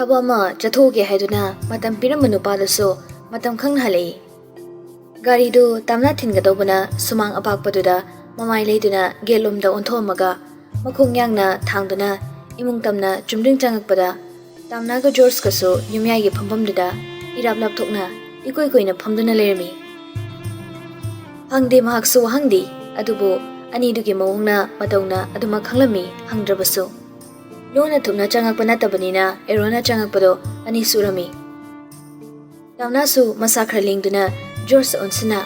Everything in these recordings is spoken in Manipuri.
ꯊꯕꯛ ꯑꯃ ꯆꯠꯊꯣꯛꯒꯦ ꯍꯥꯏꯗꯨꯅ ꯃꯇꯝ ꯄꯤꯔꯝꯕ ꯅꯨꯄꯥꯗꯨꯁꯨ ꯃꯇꯝ ꯈꯪꯅ ꯍꯜꯂꯛꯏ꯫ ꯒꯥꯔꯤꯗꯨ ꯇꯝꯅ ꯊꯤꯟꯒꯗꯧꯕꯅ ꯁꯨꯃꯥꯡ ꯑꯄꯥꯛꯄꯗꯨꯗ ꯃꯃꯥꯏ ꯂꯩꯗꯨꯅ ꯒꯦꯠꯂꯣꯝꯗ ꯑꯣꯟꯊꯣꯛꯑꯝꯃꯒ ꯃꯈꯣꯡ ꯌꯥꯡꯅ ꯊꯥꯡꯗꯨꯅ ꯏꯃꯨꯡ ꯇꯝꯅ ꯆꯨꯝꯗ꯭ꯔꯤꯡ ꯆꯪꯉꯛꯄꯗ ꯇꯝꯅꯒ ꯖꯣꯔꯖꯀꯁꯨ ꯌꯨꯝꯌꯥꯏꯒꯤ ꯐꯝꯐꯝꯗꯨꯗ ꯏꯔꯥꯞ ꯂꯥꯞꯊꯣꯛꯅ ꯏꯀꯣꯏ ꯀꯣꯏꯅ ꯐꯝꯗꯨꯅ ꯂꯩꯔꯝꯃꯤ꯫ ꯍꯪꯗꯦ ꯃꯍꯥꯛꯁꯨ ꯋꯥꯍꯪꯗꯤ, ꯑꯗꯨꯕꯨ ꯑꯅꯤꯗꯨꯒꯤ ꯃꯑꯣꯡꯅ ꯃꯇꯧꯅ ꯑꯗꯨꯃꯛ ꯈꯪꯂꯝꯃꯤ ꯍꯪꯗ꯭ꯔꯕꯁꯨ꯫ ꯂꯣꯟꯅ ꯊꯨꯞꯅ ꯆꯪꯉꯛꯄ ꯅꯠꯇꯕꯅꯤꯅ ꯑꯦꯔꯣꯟꯅ ꯆꯪꯉꯛꯄꯗꯣ ꯑꯅꯤ ꯁꯨꯔꯝꯃꯤ꯫ ꯇꯝꯅꯥꯁꯨ ꯃꯁꯥ ꯈꯔ ꯂꯦꯡꯗꯨꯅ ꯖꯣꯔꯖ ꯑꯣꯟꯁꯤꯟꯅ,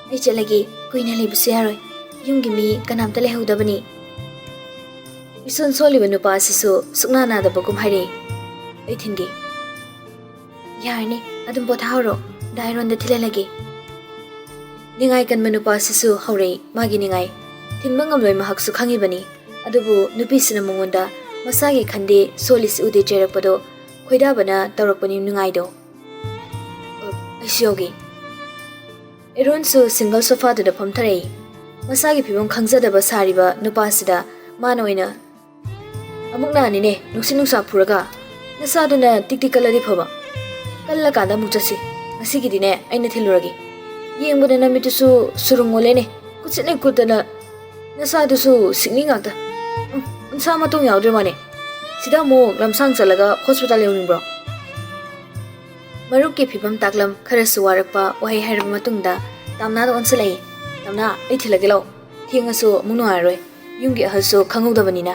ꯑꯩ ꯆꯠꯂꯒꯦ, ꯀꯨꯏꯅ ꯂꯩꯕꯁꯨ ꯌꯥꯔꯣꯏ, ꯌꯨꯝꯒꯤ ꯃꯤ ꯀꯅꯥꯝꯇ ꯂꯩꯍꯧꯗꯕꯅꯤ꯫ ꯏꯁꯣꯟ ꯁꯣꯜꯂꯤꯕ ꯅꯨꯄꯥ ꯑꯁꯤꯁꯨ ꯁꯨꯛꯅꯥ ꯅꯥꯗꯕꯒꯨꯝ ꯍꯥꯏꯔꯛꯏ, ꯑꯩ ꯊꯤꯟꯒꯦ꯫ ꯌꯥꯔꯅꯤ, ꯑꯗꯨꯝ ꯄꯣꯊꯥꯍꯧꯔꯣ, ꯗꯥꯏꯔꯣꯟꯗ ꯊꯤꯜꯍꯜꯂꯒꯦ꯫ ꯅꯤꯡꯉꯥꯏ ꯀꯟꯕ ꯅꯨꯄꯥ ꯑꯁꯤꯁꯨ ꯍꯧꯔꯛꯏ ꯃꯥꯒꯤ ꯅꯤꯡꯉꯥꯏ꯫ ꯊꯤꯟꯕ ꯉꯝꯂꯣꯏ ꯃꯍꯥꯛꯁꯨ ꯈꯪꯉꯤꯕꯅꯤ, ꯑꯗꯨꯕꯨ ꯅꯨꯄꯤꯁꯤꯅ ꯃꯉꯣꯟꯗ ꯃꯁꯥꯒꯤ ꯈꯟꯗꯦ ꯁꯣꯜꯂꯤꯁꯤ ꯎꯗꯦ ꯆꯩꯔꯛꯄꯗꯣ ꯈꯣꯏꯗꯥꯕꯅ ꯇꯧꯔꯛꯄꯅꯤ ꯅꯤꯡꯉꯥꯏꯗꯣ꯫ ꯑꯩꯁꯨ ꯌꯥꯎꯒꯦ꯫ ꯑꯦꯔꯣꯟꯁꯨ ꯁꯤꯡꯒꯜ ꯁꯣꯐꯥꯗꯨꯗ ꯐꯝꯊꯔꯛꯏ꯫ ꯃꯁꯥꯒꯤ ꯐꯤꯕꯝ ꯈꯪꯖꯗꯕ ꯁꯥꯔꯤꯕ ꯅꯨꯄꯥꯁꯤꯗ ꯃꯥꯅ ꯑꯣꯏꯅ, ꯑꯃꯨꯛ ꯅꯥꯅꯤꯅꯦ ꯅꯨꯡꯁꯤꯠ ꯅꯨꯡꯁꯥ ꯐꯨꯔꯒ, ꯅꯁꯥꯗꯨꯅ ꯇꯤꯛ ꯇꯤꯛ ꯀꯜꯂꯗꯤ ꯐꯕ, ꯀꯜꯂꯀꯥꯟꯗ ꯑꯃꯨꯛ ꯆꯠꯁꯤ, ꯉꯁꯤꯒꯤꯗꯤꯅꯦ ꯑꯩꯅ ꯊꯤꯜꯂꯨꯔꯒꯦ꯫ ꯌꯦꯡꯕꯗ ꯅꯃꯤꯠꯇꯨꯁꯨ ꯁꯨꯔꯨꯡ ꯑꯣꯜꯂꯦꯅꯦ, ꯀꯨꯠꯁꯤꯠꯅ ꯀꯨꯠꯇꯅ, ꯅꯁꯥꯗꯨꯁꯨ ꯁꯤꯛꯅꯤ ꯉꯥꯛꯇ, ꯎꯟꯁꯥ ꯃꯇꯣꯡ ꯌꯥꯎꯗ꯭ꯔ ꯃꯥꯅꯦ, ꯁꯤꯗ ꯑꯃꯨꯛ ꯂꯝꯁꯥꯡ ꯆꯠꯂꯒ ꯍꯣꯁꯄꯤꯇꯥꯜ ꯌꯧꯅꯤꯡꯕ꯭ꯔꯣ? ꯃꯔꯨꯞꯀꯤ ꯐꯤꯕꯝ ꯇꯥꯛꯂꯝ ꯈꯔꯁꯨ ꯋꯥꯔꯛꯄ ꯋꯥꯍꯩ ꯍꯥꯏꯔꯕ ꯃꯇꯨꯡꯗ ꯇꯝꯅꯥꯗ ꯑꯣꯟꯁꯤꯜꯂꯛꯏ꯫ ꯇꯝꯅꯥ, ꯑꯩ ꯊꯤꯜꯂꯒꯦ ꯂꯥꯛꯑꯣ, ꯊꯦꯡꯉꯁꯨ ꯑꯃꯨꯛ ꯅꯨꯡꯉꯥꯏꯔꯣꯏ, ꯌꯨꯝꯒꯤ ꯑꯍꯜꯁꯨ ꯈꯪꯍꯧꯗꯕꯅꯤꯅ꯫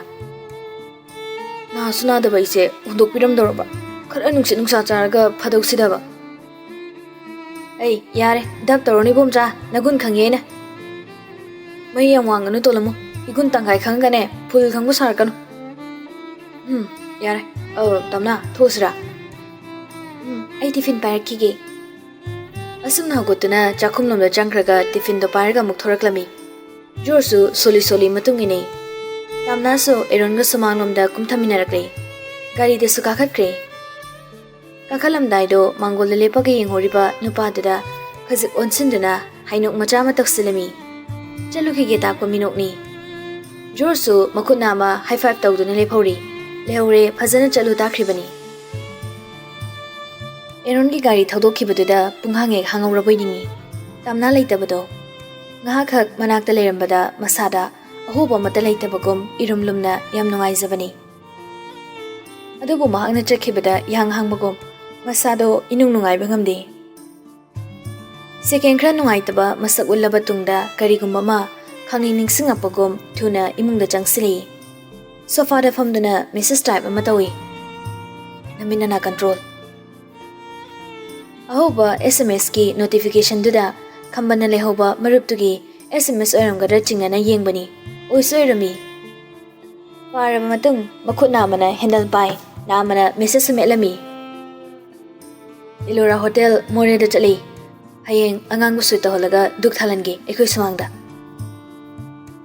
ꯅꯥꯁꯨ ꯅꯥꯗꯕ ꯑꯩꯁꯦ ꯍꯨꯟꯗꯣꯛꯄꯤꯔꯝꯗꯧꯔꯕ, ꯈꯔ ꯅꯨꯡꯁꯤꯠ ꯅꯨꯡꯁꯥ ꯆꯥꯔꯒ ꯐꯗꯧꯁꯤꯗꯕ꯫ ꯑꯩ ꯌꯥꯔꯦ, ꯙꯞ ꯇꯧꯔꯅꯤ ꯕꯣꯝꯆꯥ, ꯅꯒꯨꯟ ꯈꯪꯉꯦ ꯑꯩꯅ꯫ ꯃꯩ ꯌꯥꯝ ꯋꯥꯡꯒꯅꯨ ꯇꯣꯂꯝꯃꯨ, ꯏꯒꯨꯟ ꯇꯪꯈꯥꯏ ꯈꯪꯒꯅꯦ ꯐꯨꯜ ꯈꯪꯕ ꯁꯥꯔꯛꯀꯅꯨ꯫ ꯌꯥꯔꯦ, ꯇꯝꯅꯥ ꯊꯣꯛꯎꯁꯤꯔꯥ? ꯑꯩ ꯇꯤꯐꯤꯟ ꯄꯥꯏꯔꯛꯈꯤꯒꯦ꯫ ꯑꯁꯨꯝꯅ ꯍꯧꯒꯠꯇꯨꯅ ꯆꯥꯛꯈꯨꯝꯂꯣꯝꯗ ꯆꯪꯈ꯭ꯔꯒ ꯇꯤꯐꯤꯟꯗꯣ ꯄꯥꯏꯔꯒ ꯑꯃꯨꯛ ꯊꯣꯔꯛꯂꯝꯃꯤ꯫ ꯖꯣꯔꯖꯁꯨ ꯁꯣꯜꯂꯤ ꯁꯣꯜꯂꯤ ꯃꯇꯨꯡ ꯏꯟꯅꯩ꯫ ꯇꯝꯅꯥꯁꯨ ꯑꯦꯔꯣꯟꯒ ꯁꯨꯃꯥꯡꯂꯣꯝꯗ ꯀꯨꯝꯊꯃꯤꯟꯅꯔꯛꯂꯦ꯫ ꯒꯥꯔꯤꯗꯁꯨ ꯀꯥꯈꯠꯈ꯭ꯔꯦ꯫ ꯀꯥꯈꯠꯂꯝꯗꯥꯏꯗꯣ ꯃꯥꯡꯒꯣꯜꯗ ꯂꯦꯞꯄꯒ ꯌꯦꯡꯍꯧꯔꯤꯕ ꯅꯨꯄꯥꯗꯨꯗ ꯈꯖꯤꯛ ꯑꯣꯟꯁꯤꯟꯗꯨꯅ ꯍꯥꯏꯅꯣꯛ ꯃꯆꯥ ꯑꯃ ꯇꯧꯁꯤꯜꯂꯝꯃꯤ꯫ ꯆꯠꯂꯨꯈꯤꯒꯦ ꯇꯥꯛꯄ ꯃꯤꯅꯣꯛꯅꯤ꯫ ꯖꯣꯔꯖꯁꯨ ꯃꯈꯨꯠ ꯅꯥꯝꯃ ꯍꯥꯏ ꯐꯥꯏꯚ ꯇꯧꯗꯨꯅ ꯂꯦꯞꯍꯧꯔꯤ꯫ ꯂꯩꯍꯧꯔꯦ, ꯐꯖꯅ ꯆꯠꯂꯨ ꯇꯥꯈ꯭ꯔꯤꯕꯅꯤ꯫ ꯑꯦꯔꯣꯟꯒꯤ ꯒꯥꯔꯤ ꯊꯧꯗꯣꯛꯈꯤꯕꯗꯨꯗ ꯄꯨꯡꯍꯥꯡ ꯍꯦꯛ ꯍꯥꯡꯍꯧꯔꯕꯣꯏ ꯅꯤꯡꯉꯤ꯫ ꯇꯝꯅꯥ ꯂꯩꯇꯕꯗꯣ ꯉꯥꯏꯍꯥꯛꯈꯛ ꯃꯅꯥꯛꯇ ꯂꯩꯔꯝꯕꯗ ꯃꯁꯥꯗ ꯑꯍꯣꯕ ꯑꯃꯠꯇ ꯂꯩꯇꯕꯒꯨꯝ ꯏꯔꯨꯝ ꯂꯨꯝꯅ ꯌꯥꯝ ꯅꯨꯡꯉꯥꯏꯖꯕꯅꯤ꯫ ꯑꯗꯨꯕꯨ ꯃꯍꯥꯛꯅ ꯆꯠꯈꯤꯕꯗ ꯏꯍꯥꯡ ꯍꯥꯡꯕꯒꯨꯝ ꯃꯁꯥꯗꯣ ꯏꯅꯨꯡ ꯅꯨꯡꯉꯥꯏꯕ ꯉꯝꯗꯦ꯫ ꯁꯦꯀꯦꯟ ꯈꯔ ꯅꯨꯡꯉꯥꯏꯇꯕ ꯃꯁꯛ ꯎꯠꯂꯕ ꯇꯨꯡꯗ ꯀꯔꯤꯒꯨꯝꯕ ꯑꯃ ꯈꯪꯅꯤꯡ ꯅꯤꯡꯁꯤꯡꯉꯛꯄꯒꯨꯝ ꯊꯨꯅ ꯏꯃꯨꯡꯗ ꯆꯪꯁꯤꯜꯂꯤ꯫ ꯁꯣꯐꯥꯗ ꯐꯝꯗꯨꯅ ꯃꯦꯁꯦꯁ ꯇꯥꯏꯞ ꯑꯃ ꯇꯧꯏ꯫ ꯅꯃꯤꯠ ꯅꯅꯥ ꯀꯟꯇ꯭ꯔꯣꯜ꯫ ꯑꯍꯧꯕ SMS ꯀꯤ ꯅꯣꯇꯤꯐꯤꯀꯦꯁꯟꯗꯨꯗ ꯈꯝꯕꯟꯅ ꯂꯩꯍꯧꯕ ꯃꯔꯨꯞꯇꯨꯒꯤ SMS ꯑꯣꯏꯔꯝꯒꯗ꯭ꯔꯥ ꯆꯤꯡꯅꯅ ꯌꯦꯡꯕꯅꯤ꯫ ꯑꯣꯏꯁꯨ ꯑꯣꯏꯔꯝꯃꯤ꯫ ꯄꯥꯔꯕ ꯃꯇꯨꯡ ꯃꯈꯨꯠ ꯅꯥꯝꯃꯅ ꯍꯦꯟꯗꯜ ꯄꯥꯏ, ꯅꯥꯝꯃꯅ ꯃꯦꯁꯦꯖ ꯃꯦꯠꯂꯝꯃꯤ꯫ ꯏꯂꯣꯔꯥ ꯍꯣꯇꯦꯜ ꯃꯣꯔꯦꯗ ꯆꯠꯂꯤ꯫ ꯍꯌꯦꯡ ꯑꯉꯥꯡꯕ ꯁꯨꯠ ꯇꯧꯍꯜꯂꯒ ꯗꯨꯛ ꯊꯥꯜꯍꯟꯒꯦ ꯑꯩꯈꯣꯏ ꯁꯨꯃꯥꯡꯗ꯫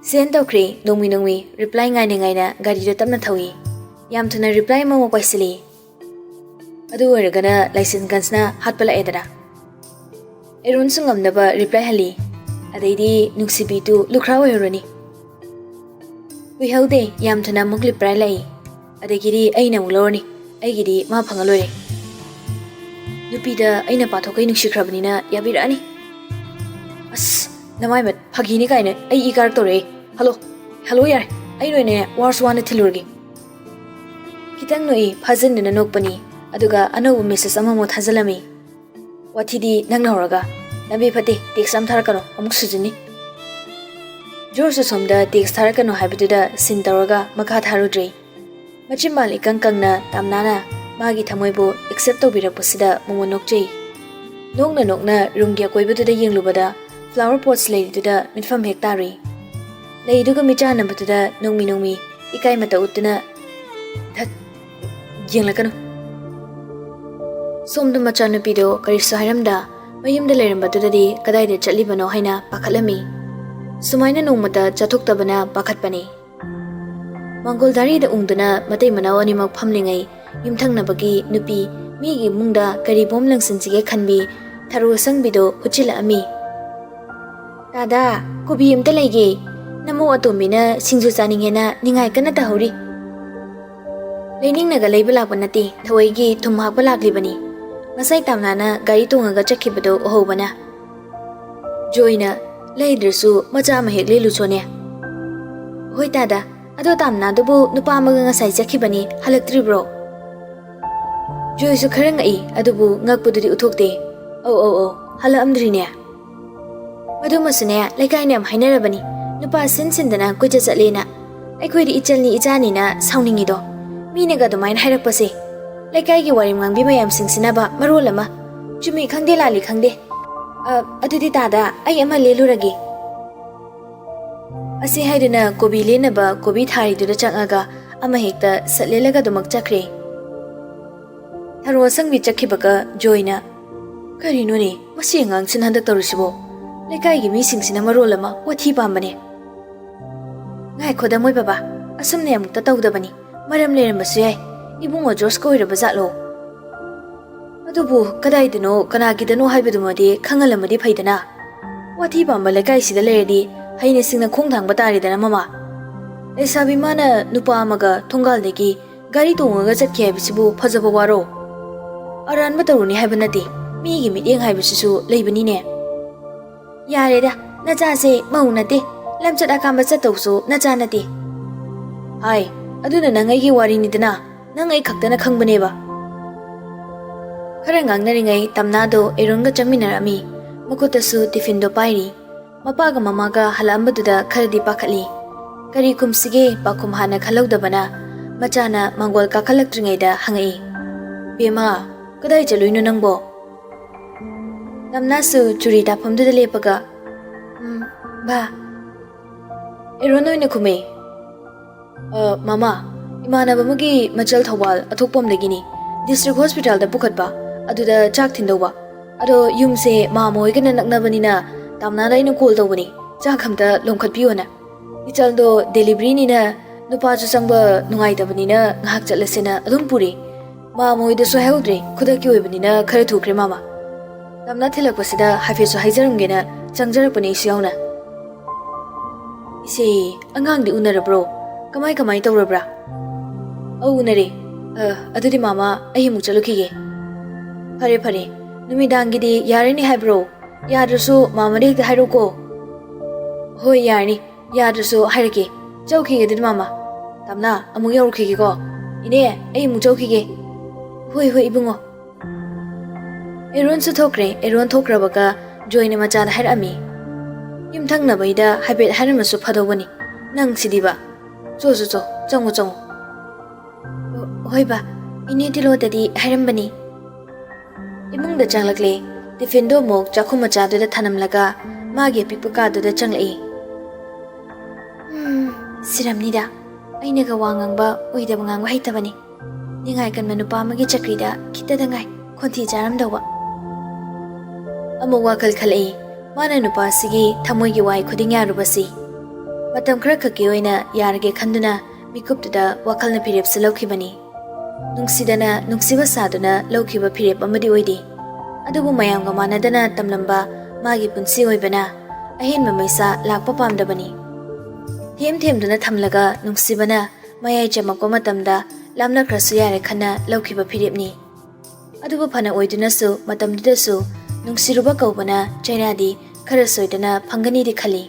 ꯁꯦꯟ ꯇꯧꯈ꯭ꯔꯦ ꯅꯣꯡꯃꯤ ꯅꯣꯡꯃꯤ ꯔꯤꯄ꯭ꯂꯥꯏ ꯉꯥꯏꯅ ꯉꯥꯏꯅ ꯒꯥꯔꯤꯗꯣ ꯇꯞꯅ ꯊꯧꯏ꯫ ꯌꯥꯝ ꯊꯨꯅ ꯔꯤꯄ꯭ꯂꯥꯏ ꯑꯃꯃꯨꯛ ꯄꯥꯏꯁꯤꯜꯂꯤ꯫ ꯑꯗꯨ ꯑꯣꯏꯔꯒꯅ ꯂꯥꯏꯁꯦꯟꯁ ꯒꯟꯁꯅ ꯍꯥꯠꯄ ꯂꯥꯛꯑꯦꯗꯅ꯫ ꯑꯦꯔꯣꯟꯁꯨ ꯉꯝꯅꯕ ꯔꯤꯄ꯭ꯂꯥꯏ ꯍꯜꯂꯤ꯫ ꯑꯗꯩꯗꯤ ꯅꯨꯡꯁꯤꯕꯤꯗꯨ ꯂꯨꯈ꯭ꯔꯥ ꯑꯣꯏꯍꯧꯔꯅꯤ꯫ ꯀꯨꯏꯍꯧꯗꯦ, ꯌꯥꯝ ꯊꯨꯅ ꯑꯃꯨꯛ ꯔꯤꯄ꯭ꯂꯥꯏ ꯂꯥꯛꯏ꯫ ꯑꯗꯒꯤꯗꯤ ꯑꯩꯅ ꯑꯃꯨꯛ ꯂꯧꯔꯅꯤ, ꯑꯩꯒꯤꯗꯤ ꯃꯥ ꯐꯪꯉ ꯂꯣꯏꯔꯦ꯫ ꯅꯨꯄꯤꯗ ꯑꯩꯅ ꯄꯥꯊꯣꯛꯀꯩ ꯅꯨꯡꯁꯤꯈ꯭ꯔꯕꯅꯤꯅ ꯌꯥꯕꯤꯔꯛꯑꯅꯤ꯫ ꯑꯁ ꯅꯃꯥꯏꯃꯠ, ꯐꯥꯒꯤꯅꯤ ꯀꯥꯏꯅ ꯑꯩ ꯏ ꯀꯥꯔꯛꯇꯧꯔꯦ꯫ ꯍꯜꯂꯣ ꯌꯥꯔꯦ, ꯑꯩ ꯅꯣꯏꯅꯦ ꯋꯥꯔꯁ ꯋꯥꯅ ꯊꯤꯜꯂꯨꯔꯒꯦ꯫ ꯈꯤꯇꯪ ꯅꯣꯛꯏ ꯐꯥꯖꯤꯟꯗꯨꯅ ꯅꯣꯛꯄꯅꯤ, ꯑꯗꯨꯒ ꯑꯅꯧꯕ ꯃꯦꯁꯦꯖ ꯑꯃꯃꯨꯛ ꯊꯥꯖꯤꯜꯂꯝꯃꯤ꯫ ꯋꯥꯊꯤꯗꯤ ꯅꯪꯅ ꯍꯧꯔꯒ, ꯂꯝꯕꯤ ꯐꯠꯇꯦ ꯇꯦꯛꯁ ꯑꯃ ꯊꯥꯔꯛꯀꯅꯣ ꯑꯃꯨꯛ ꯁꯨꯖꯤꯟꯅꯤ꯫ ꯖꯣꯔꯖꯁꯨ ꯁꯣꯝꯗ ꯇꯦꯛꯁ ꯊꯥꯔꯛꯀꯅꯣ ꯍꯥꯏꯕꯗꯨꯗ ꯁꯤꯟ ꯇꯧꯔꯒ ꯃꯈꯥ ꯊꯥꯔꯨꯗ꯭ꯔꯦ꯫ ꯃꯆꯤꯟꯕꯥꯜ ꯏꯀꯪ ꯀꯪꯅ ꯇꯝꯅꯥꯅ ꯃꯥꯒꯤ ꯊꯃꯣꯏꯕꯨ ꯑꯦꯛꯁꯦꯞ ꯇꯧꯕꯤꯔꯛꯄꯁꯤꯗ ꯃꯉꯣꯟ ꯅꯣꯛꯆꯩ꯫ ꯅꯣꯛꯅ ꯅꯣꯛꯅ ꯔꯨꯝꯒꯤ ꯑꯀꯣꯏꯕꯗꯨꯗ ꯌꯦꯡꯂꯨꯕꯗ ꯐ꯭ꯂꯥꯋꯔ ꯄꯣꯠꯁ ꯂꯩꯔꯤꯗꯨꯗ ꯃꯤꯠꯐꯝ ꯍꯦꯛ ꯇꯥꯔꯨꯏ꯫ ꯂꯩꯗꯨꯒ ꯃꯤꯆꯥꯟꯅꯕꯗꯨꯗ ꯅꯣꯡꯃꯤ ꯅꯣꯡꯃꯤ ꯏꯀꯥꯏ ꯃꯇ ꯎꯠꯇꯨꯅ, ꯙꯠ ꯌꯦꯡꯂꯛꯀꯅꯨ꯫ ꯁꯣꯝꯗ ꯃꯆꯥꯅꯨꯄꯤꯗꯣ ꯀꯔꯤꯁꯨ ꯍꯥꯏꯔꯝꯗ ꯃꯌꯨꯝꯗ ꯂꯩꯔꯝꯕꯗꯨꯗꯗꯤ ꯀꯗꯥꯏꯗ ꯆꯠꯂꯤꯕꯅꯣ ꯍꯥꯏꯅ ꯄꯥꯈꯠꯂꯝꯃꯤ꯫ ꯁꯨꯃꯥꯏꯅ ꯅꯣꯡꯃꯇ ꯆꯠꯊꯣꯛꯇꯕꯅ ꯄꯥꯈꯠꯄꯅꯤ꯫ ꯃꯥꯡꯒꯣꯜ ꯗꯥꯔꯤꯗ ꯎꯡꯗꯨꯅ ꯃꯇꯩ ꯃꯅꯥꯎ ꯑꯅꯤꯃꯛ ꯐꯝꯂꯤꯉꯩ ꯌꯨꯝꯊꯪꯅꯕꯒꯤ ꯅꯨꯄꯤ ꯃꯤꯒꯤ ꯏꯃꯨꯡꯗ ꯀꯔꯤ ꯕꯣꯝ ꯂꯪꯁꯤꯟꯁꯤꯒꯦ ꯈꯟꯕꯤ ꯊꯔꯣ ꯑꯁꯪꯕꯤꯗꯣ ꯍꯨꯠꯆꯤꯜꯂꯛꯑꯝꯃꯤ꯫ ꯗꯥꯗꯥ, ꯀꯣꯕꯤ ꯑꯝꯇ ꯂꯩꯒꯦ, ꯅꯃꯧ ꯑꯇꯣꯝꯕꯤꯅ ꯁꯤꯡꯖꯨ ꯆꯥꯅꯤꯡꯉꯦꯅ ꯅꯤꯡꯉꯥꯏ ꯀꯟꯅ ꯇꯧꯍꯧꯔꯤ꯫ ꯂꯩꯅꯤꯡꯅꯒ ꯂꯩꯕ ꯂꯥꯛꯄ ꯅꯠꯇꯦ, ꯊꯋꯣꯏꯒꯤ ꯊꯨꯝ ꯍꯥꯞꯄ ꯂꯥꯛꯂꯤꯕꯅꯤ. Masai Tamnana gari tungaga chakibado ohobana. Joyna laydrasu macha ama hek lelu chone. Hoi tada, ado Tamna dubu nupa amaga ngasai chakibani halaktri bro. Joy su khara ngai adubu ngakpuduri uthokte. Oh, hala amdrine. Madu masune laikai nam hainarabani. Nupa sindana kuja chatlena. Aikoi ri ichalni ichani na sauningi do. Minaga dumain hairakpase. Laikai ki warim ngang bi mayam singsinaba marol ama. Chumi khangde lali khangde. Adudi tada ai ama leluragi. Asi haiduna kobi lenaba kobi thari duda changaga ama hekta satlelaga dumak chakre. Tharo sangbi chakhibaga Joyna. Karino ne masi ngang sin handak tarusibo. Laikai ki mi singsina marol ama wathi pambane. Ngai khoda moi baba asumne amukta tawdabani. Maram leramasu yai. Ibungo George ko iraba zatlo. Adubu kadaidano kanagidano haibadumadi khangalamadi phaidana. Wathi pamba laikai sida leradi haine singna khongthang bataridana mama. Lesabi mana nupa amaga thongaldegi gari tongaga chatke haibisibu phajaba waro. Aran bataruni haibanati migi mityeng haibisisu leibani ne. Yareda nacha se maunate lamchat akamba chatawsu nacha nati. Hai aduna nangai gi wari nidana. Nangai khaktana khangbaneba. Khara ngangnari Tamna do Eronga changminarami. Makutasu tiffin do pairi. Mapaga mamaga halambaduda kharadi pakhatli. Kari kumsige pakum hana khalaudabana. Machana mangol ka khalaktrinaida hangai. Bema kadai chaluino nangbo. Tamna su churi daphamduda lepaga. Ba. Eronoina kume. Mama. Imanaba magi Machal Thawal athokpom dagini district hospital da pukhatba aduda chak thindoba ado yumse mamoi gana naknabanina Tamna da ina call tawbani chak khamta lomkhatpiona ichaldo delivery ni na nupa chu sangba nungai tabanina ngahak chatlasena adum puri mamoi da so heldre khudaki oibanina khara thukre mama Tamna thilakpasida hafe so haijarumgena changjarapani siyauna ise angang di unarabro kamai tawrabra Oh nare, adudi mama ahi mu chalukige. Pare, numidangidi yarini haibro. Yadrasu mama de hairo ko. Hoi yarni, yadrasu hairake. Chawkige did mama. Tamna amu yawrukige ko. Ine ahi mu chawkige. Hoi ibungo. Eron su thokre, eron thokrabaga Joyna machada hairami. Yumthang na baida habet haramasu phadobani. Nang sidiba. Cho, changu. Hoiba, ini tilo tadi harambani. Imung da changlakle, tifindo mok chakuma chadu da thanamlaga, magi pikpuka du da changlai. Siramni da, aina ga wangangba oidaba ngangba haitabani. Ningai kan manupa magi chakri da kita dangai khonthi jaram dawa. Amu wakal khalai, mana nupa sigi thamoi gi wai khuding yarubasi. Matam khara khaki oina yarage khanduna mikuptuda wakalna phirep salaukibani. Nungsidana nungsiba saduna laukiba phirep amadi oidi adubu mayamga manadana tamlamba magi punsi oibana ahen mamaisa lakpa pamdabani them duna thamlaga nungsibana mayai chamakko matamda lamna krasu yare khana laukiba phirepni adubu phana oiduna su matamdida su nungsiruba kaubana chairadi khara soidana phangani di khali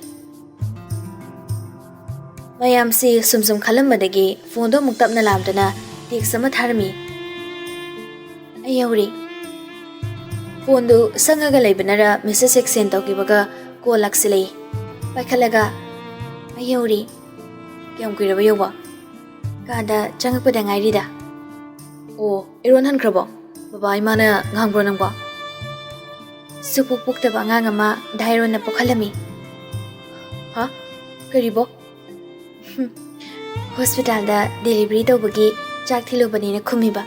mayam si sumsum khalambadagi fondo muktapna lamdana Dik sama tharmi. Ayawri. Fondo sangaga laibanara Mrs. Exen tawkibaga ko laksilay. Paikalaga. Ayawri. Kiyam kuiraba yawa. Kada changakpada ngairida. O, iron hankrabo. Baba imana ngangbro nangba. Supukpuktaba ngangama dairon na pokalami. Ha? Karibo? Hospital da delivery tawbagi Chak thilo bani na khumiba.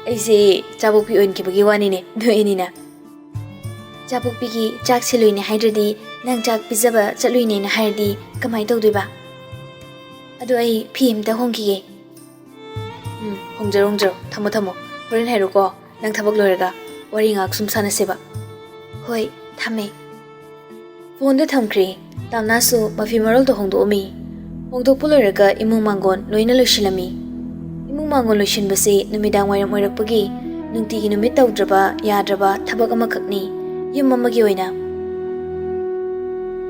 Aise chabuk pi oin ki bagi wani ne doini na. Chabuk pi ki chak silui ne haidredi nang chak pizaba chalui ne na haidi kamai tawdiba. Adu ai phim ta hongki ge. Hongjar thamo horen hairu ko nang thabak loiraga wari ngak sum sana seba. Hoi thame. Phone da thamkri Tamna su mafi marol to hongdo mi. ꯍꯣꯡꯗꯣꯛꯄ ꯂꯣꯏꯔꯒ ꯏꯃꯨꯡ ꯃꯥꯡꯒꯣꯟ ꯂꯣꯏꯅ ꯂꯣꯏꯁꯤꯜꯂꯝꯃꯤ꯫ ꯏꯃꯨꯡ ꯃꯥꯡꯒꯣꯟ ꯂꯣꯏꯁꯤꯟꯕꯁꯤ ꯅꯨꯃꯤꯗꯥꯡ ꯋꯥꯏꯔꯝ ꯑꯣꯏꯔꯛꯄꯒꯤ ꯅꯨꯡꯇꯤꯒꯤ ꯅꯨꯃꯤꯠ ꯇꯧꯗ꯭ꯔꯕ ꯌꯥꯗ꯭ꯔꯕ ꯊꯕꯛ ꯑꯃꯈꯛꯅꯤ ꯌꯨꯝ ꯑꯃꯒꯤ ꯑꯣꯏꯅ꯫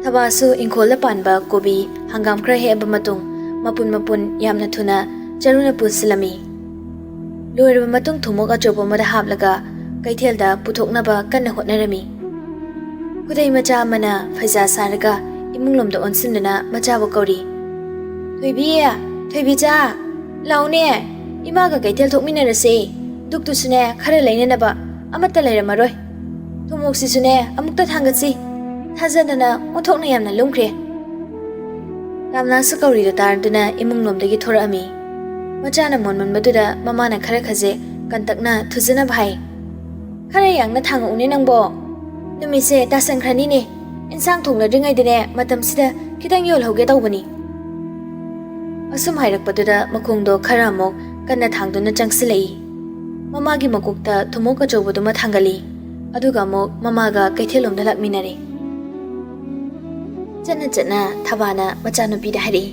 ꯊꯕꯥꯁꯨ ꯏꯪꯈꯣꯜꯗ ꯄꯥꯟꯕ ꯀꯣꯕꯤ, ꯍꯪꯒꯥꯝ ꯈꯔ ꯍꯦꯛꯑꯕ ꯃꯇꯨꯡ ꯃꯄꯨꯟ ꯌꯥꯝꯅ ꯊꯨꯅ ꯆꯔꯨꯅ ꯄꯨꯟꯁꯤꯜꯂꯝꯃꯤ꯫ ꯂꯣꯏꯔꯕ ꯃꯇꯨꯡ ꯊꯨꯝꯃꯣꯛ ꯑꯆꯧꯕ ꯑꯃꯗ ꯍꯥꯞꯂꯒ ꯀꯩꯊꯦꯜꯗ ꯄꯨꯊꯣꯛꯅꯕ ꯀꯟꯅ ꯍꯣꯠꯅꯔꯝꯃꯤ꯫ ꯈꯨꯗꯩ ꯃꯆꯥ ꯑꯃꯅ ꯐꯩꯖꯥ ꯁꯥꯔꯒ ꯏꯃꯨꯡꯂꯣꯝꯗ ꯑꯣꯟꯁꯤꯟꯗꯨꯅ ꯃꯆꯥꯕꯨ ꯀꯧꯔꯤ꯫ ꯊꯣꯏꯕꯤ, ꯊꯣꯏꯕꯤꯆꯥ, ꯂꯥꯎꯅꯦ, ꯏꯃꯥꯒ ꯀꯩꯊꯦꯜ ꯊꯣꯛꯃꯤꯟꯅꯔꯁꯦ꯫ ꯗꯨꯛꯇꯨꯁꯨꯅꯦ ꯈꯔ ꯂꯩꯅꯅꯕ ꯑꯃꯠꯇ ꯂꯩꯔꯝꯃꯔꯣꯏ꯫ ꯊꯨꯝꯃꯣꯛꯁꯤꯁꯨꯅꯦ ꯑꯃꯨꯛꯇ ꯊꯥꯡꯒꯠꯁꯤ, ꯊꯥꯖꯗꯅ ꯑꯣꯟꯊꯣꯛꯅ ꯌꯥꯝꯅ ꯂꯨꯝꯈ꯭ꯔꯦ꯫ ꯇꯥꯝꯅꯥꯁꯨ ꯀꯧꯔꯤꯗꯨ ꯇꯥꯔꯗꯨꯅ ꯏꯃꯨꯡꯂꯣꯝꯗꯒꯤ ꯊꯣꯔꯛꯑꯝꯃꯤ꯫ ꯃꯆꯥꯅ ꯃꯣꯟꯃꯟꯕꯗꯨꯗ ꯃꯃꯥꯅ ꯈꯔ ꯈꯖꯤꯛ ꯀꯟꯇꯛꯅ ꯊꯨꯖꯅꯕ ꯍꯥꯏ꯫ ꯈꯔ ꯌꯥꯡꯅ ꯊꯥꯡꯉꯛꯎꯅꯦ ꯅꯪꯕꯣ, ꯅꯨꯃꯤꯠꯁꯦ ꯇꯥꯁꯟꯈ꯭ꯔꯅꯤꯅꯦ꯫ ꯏꯟꯁꯥꯡ ꯊꯣꯡꯅꯗ꯭ꯔꯤꯉꯩꯗꯅꯦ ꯃꯇꯝꯁꯤꯗ ꯈꯤꯇꯪ ꯌꯣꯜꯍꯧꯒꯦ ꯇꯧꯕꯅꯤ꯫ ꯑꯁꯨꯝ ꯍꯥꯏꯔꯛꯄꯗꯨꯗ ꯃꯈꯣꯡꯗꯣ ꯈꯔ ꯑꯃꯨꯛ ꯀꯟꯅ ꯊꯥꯡꯗꯨꯅ ꯆꯪꯁꯤꯜꯂꯛꯏ꯫ ꯃꯃꯥꯒꯤ ꯃꯀꯣꯛꯇ ꯊꯨꯝꯃꯣꯛ ꯑꯆꯧꯕꯗꯨꯃ ꯊꯥꯡꯒꯠꯂꯤ, ꯑꯗꯨꯒ ꯑꯃꯨꯛ ꯃꯃꯥꯒ ꯀꯩꯊꯦꯜꯂꯣꯝꯗ ꯂꯥꯛꯃꯤꯟꯅꯔꯦ꯫ ꯆꯠꯅ ꯊꯕꯥꯅ ꯃꯆꯥꯅꯨꯄꯤꯗ ꯍꯥꯏꯔꯛꯏ꯫